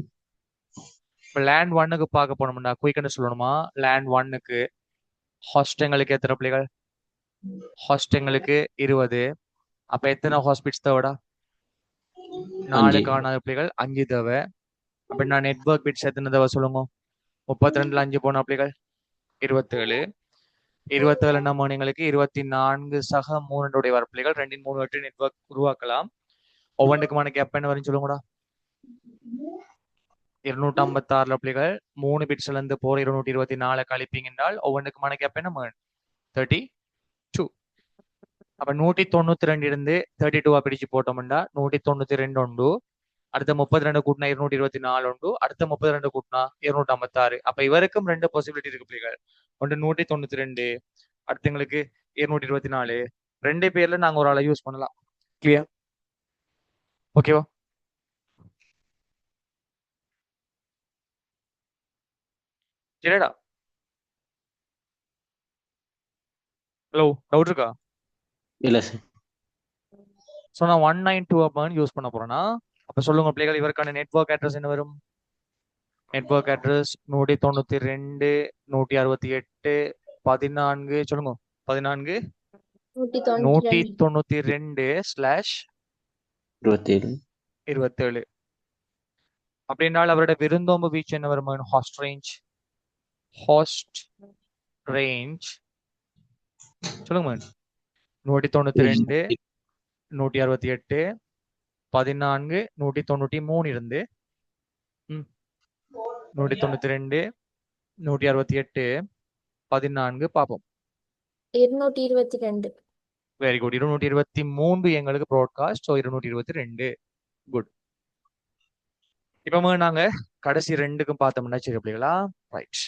இப்போ லேண்ட் 1க்கு பார்க்க போனோம்னா குயிக்னு சொல்லணுமா லேண்ட் 1க்கு ஹாஸ்ட் எங்களுக்கு எத்தனை பிள்ளைகள் ஹாஸ்ட் எங்களுக்கு 20 அப்ப எத்தனை ஹாஸ்பிட்ஸ் தேவைடா 4 காணாத பிள்ளைகள் 5 தேவை அப்ப நான் நெட்வொர்க் பிட்ஸ் எத்தனை தேவை சொல்லுங்க 32ல 5 போன பிள்ளைகள் 27 27 நம்ம எங்களுக்கு 24 சக 3 வர பிள்ளைகள் 2 3 8 நெட்வொர்க் உருவாக்கலாம் ஒவ்வொன்றுக்குமான கேப் என்ன வரும் சொல்லுங்கடா 256 பிள்ளைகள் 3 பிட்ஸ்ல இருந்து போற 224 கழிப்பீங்க என்றால் ஒவ்வொன்றுக்குமான கேப் என்ன 32 அப்ப 192 இருந்து 32 பிடிச்சு போட்டோம்னா 192 உண்டு அடுத்த 32 கூட்டினா 224 உண்டு அடுத்த 32 கூட்டினா 256 அப்ப இவருக்கும் 2 பாசிபிலிட்டி இருக்கு பிள்ளைகள் ஒன்று 192 அடுத்தவங்களுக்கு 224 2 பேர்ல நாங்க ஒரு ஆளை யூஸ் பண்ணலாம் கிளியர் ஓகேவா சரிடா ஹலோ டவுட் இருக்கா இல்ல சார் ஸோ நான் 192 அப்பன் யூஸ் பண்ண போறேன்னா அப்ப சொல்லுங்க பிள்ளைகள் இவருக்கான நெட்வொர்க் அட்ரஸ் என்ன வரும் நெட்வொர்க் அட்ரஸ் 192 168 14 சொல்லுங்க 14 192 ஸ்லாஷ் 27 அப்படின்னால் அவரோட விருந்தோம்பு வீச்சு என்ன வரும் ஹாஸ்ட் ரேஞ்ச் சொல்லுங்க 192 168 14 193 இருந்து 192 168 14 பார்ப்போம் 222 வெரி குட் 223 எங்களுக்கு ப்ராட்காஸ்ட் ஸோ 222 குட் இப்போ நாங்க கடைசி 2க்கும் பார்த்தோம்னா சரி அப்படிங்களா ரைட்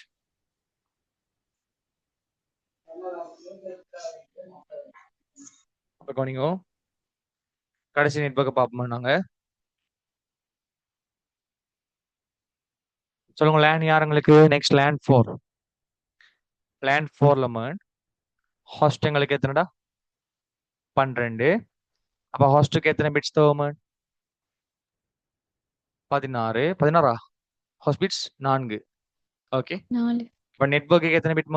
இப்போ நீங்க கடைசி நெட்வொர்க்கை பார்ப்போமா நாங்க சொல்லுங்க லேண்ட் யாருங்களுக்கு நெக்ஸ்ட் லேண்ட் 4ல ஹாஸ்ட் எங்களுக்கு எத்தனைடா 12 அப்ப ஹாஸ்டுக்கு எத்தனை பிட்ஸ் தேவை 16 ஹாஸ்ட் பிட்ஸ் 4 ஓகே 4 இப்ப நெட்வொர்க்கு எத்தனை பிட்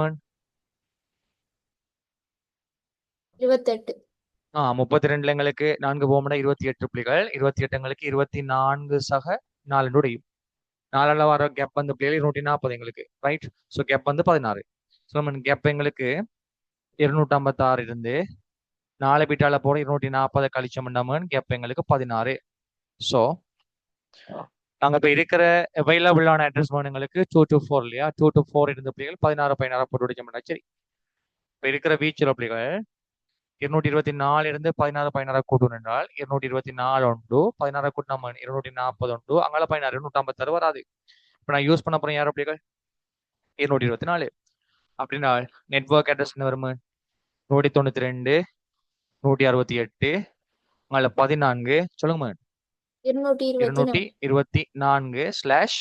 28 32 எங்களுக்கு 4 போகும்னா 28 புள்ளிகள் 28 எங்களுக்கு 24 சக 4 உடையும் 4 வர கேப் வந்து பிள்ளைகள் 240 எங்களுக்கு ரைட் ஸோ கேப் வந்து 16 ஸோ நம்ம கேப் எங்களுக்கு 256 இருந்து 4 பிட்டால போட 240 கழிச்சோம்னா கேப் எங்களுக்கு 16 ஸோ நாங்க இப்ப இருக்கிற அவைலபிளான அட்ரஸ் எங்களுக்கு 224 இல்லையா 224 இருந்த பிள்ளைகள் 16 போட்டு உடைச்சோம்னா சரி இப்ப இருக்கிற வீச்சில் பிள்ளைகள் 224 இருந்து 16 கூட்டணும் என்றால் 224 உண்டு 16 கூட்டினா 240 உண்டு அங்கால 16 256 வராது இப்ப நான் யூஸ் பண்ண போறேன் யார் அப்படிகள் 224 அப்படின்னா நெட்வொர்க் அட்ரஸ் என்ன வரும் 192 168 அங்கால 14 சொல்லுங்க 224 ஸ்லாஷ்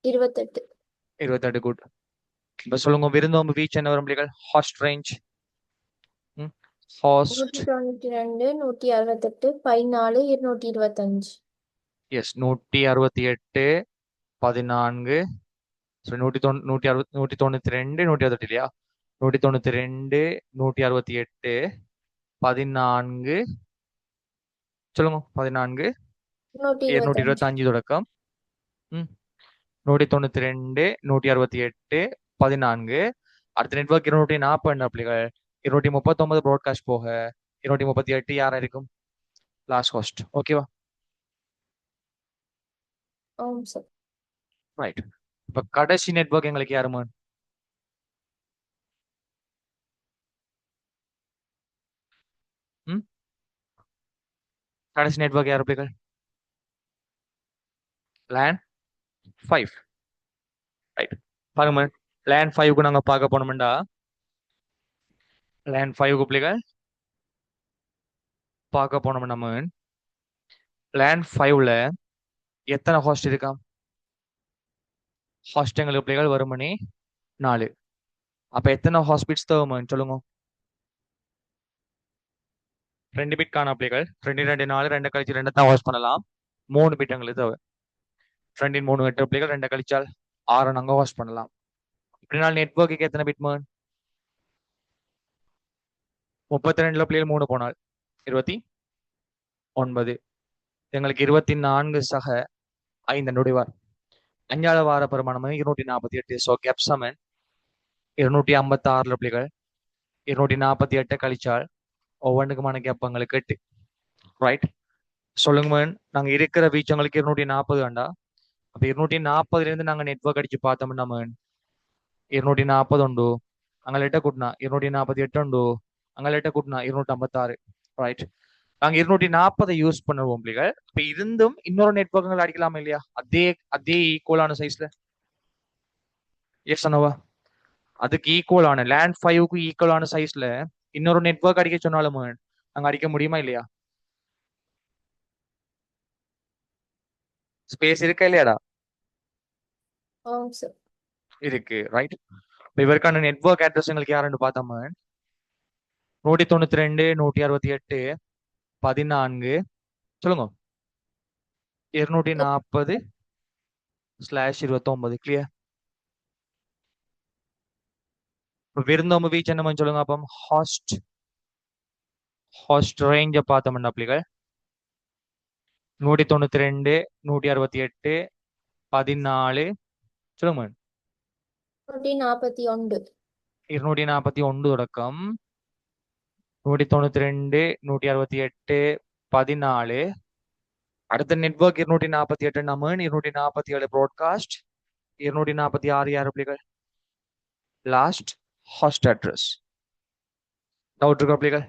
28 குட் இப்ப சொல்லுங்க விருந்தோம்பு வீச் என்ன வரும் பிள்ளைகள் ஹாஸ்ட் ரேஞ்ச் ஹாஸ்ட் 192 168 14 225 எஸ் 168 14 192 168 இல்லையா 192 168 14 சொல்லுங்க 14 225 தொடக்கம் 192 168 14 அடுத்த நெட்வொர்க் 240 அப்படிகள் 239 ப்ராட்காஸ்ட் போக 238 யாரா இருக்கும் லாஸ்ட் ஹாஸ்ட் ஓகேவா ரைட் இப்ப கடைசி நெட்வொர்க் எங்களுக்கு யாருமா கடைசி நெட்வொர்க் யார் அப்படிகள் லேண்ட் 5 ரைட் பாருங்க லேண்ட் 5க்கு நாங்க பார்க்க போனோம்டா லேண்ட் 5க்கு பிள்ளைகள் பார்க்க போனோம் நம்ம லேண்ட் 5ல எத்தனை ஹாஸ்ட் இருக்கா? ஹாஸ்ட் எங்களுக்கு பிள்ளைகள் வருமனே 4. அப்ப எத்தனை ஹாஸ்பிட்ஸ் தேவைன்னு சொல்லுங்க. 2 பிட் காண பிள்ளைகள் 2 2 4 2 கழிச்சு 2 தான் ஹாஸ்ட் பண்ணலாம். 3 பிட் எங்களுக்கு தேவை. 2 3 8 பிள்ளைகள் 2 கழிச்சால் 6 நாங்க ஹாஸ்ட் பண்ணலாம். இப்படினா நெட்வொர்க்குக்கு எத்தனை பிட் மேன்? 32 பிள்ளைகள் 3 போனால் 29. எங்களுக்கு 24 சக 5 நுழைவார். 5 வார பெருமானம் 248. ஸோ கேப் சமன் 256 பிள்ளைகள் 248 கழிச்சால் ஒவ்வொன்றுக்குமான கேப் எங்களுக்கு 8. ரைட், சொல்லுங்க மேன். நாங்க இருக்கிற வீச்சங்களுக்கு 240 வேண்டா. அப்ப 240 நாங்க நெட்வொர்க் அடிச்சு பார்த்தோம்னா மேன் 240 உண்டு. அங்க லெட்ட கூட்டினா 248 உண்டு. அங்க லெட்ட கூட்டினா 256. ரைட், நாங்க 240 யூஸ் பண்ணுவோம் பிள்ளைகள். இப்ப இருந்தும் இன்னொரு நெட்வொர்க்குகள் அடிக்கலாமா இல்லையா? அதே ஈக்குவலான சைஸ்ல. எஸ் அனோவா, அதுக்கு ஈக்குவலான லேண்ட் 5க்கு ஈக்குவலான சைஸ்ல இன்னொரு நெட்வொர்க் அடிக்க சொன்னாலும் நாங்க அடிக்க முடியுமா இல்லையா? ஸ்பேஸ் இருக்கா இல்லையாடா? ஆமாம் சார். இருக்கு. ரைட், இவருக்கான நெட்வொர்க் அட்ரஸ் எங்களுக்கு யாருன்னு பார்த்தோம். 192 168 14 சொல்லுங்க 240/29. கிளியர். விருந்தோம்பு வீச் என்ன சொல்லுங்க. அப்போ ஹாஸ்ட் ரேஞ்ச பார்த்தோம்னா பிள்ளைகள் 192 168 14 சொல்லுங்க 141. 241 தொடக்கம் 192 168 14. அடுத்த நெட்வொர்க் 248 நம்ம 247 ப்ராட்காஸ்ட் 246 யார் பிள்ளைகள்? Last ஹாஸ்ட் address. டவுட் இருக்கா பிள்ளைகள்?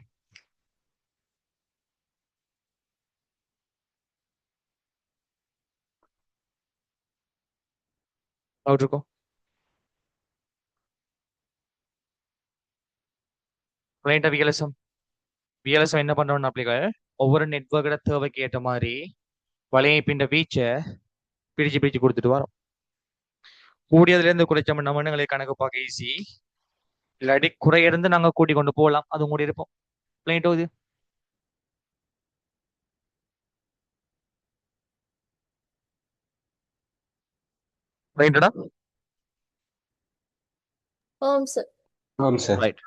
டவுட் இருக்கும்? விஎல்எஸ்எம் என்ன பண்றோம்னா பிள்ளைகள் ஒவ்வொரு நெட்வொர்க்கோட தேவைக்கு ஏற்ற மாதிரி வலையமைப்பின் வீச்சை பிரிச்சு கொடுத்துட்டு வரோம். கூடியதுல இருந்து குறைச்சோம் நம்ம எங்களுக்கு கணக்கு பார்க்க ஈஸி. இல்லாட்டி குறையிருந்து நாங்க கூட்டி கொண்டு போகலாம். அது கூட இருப்போம். பிளைன் இது ரைட்டடா? ஆமாம் சார். ஆம் சார். ரைட்,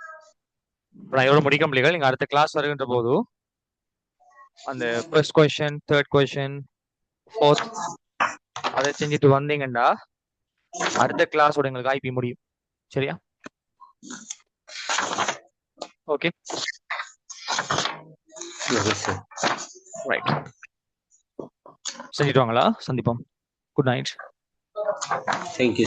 நான் எவ்வளவு முடிக்க பிள்ளைகள். நீங்க அடுத்த கிளாஸ் வருகின்ற போது அந்த first question, third question, fourth அதை செஞ்சுட்டு வந்தீங்கன்னா அடுத்த கிளாஸோட எங்களுக்கு ஐபி முடியும். சரியா? ஓகே, ரைட், செஞ்சுட்டு வாங்களா? சந்திப்போம். Good night. தேங்க்யூ.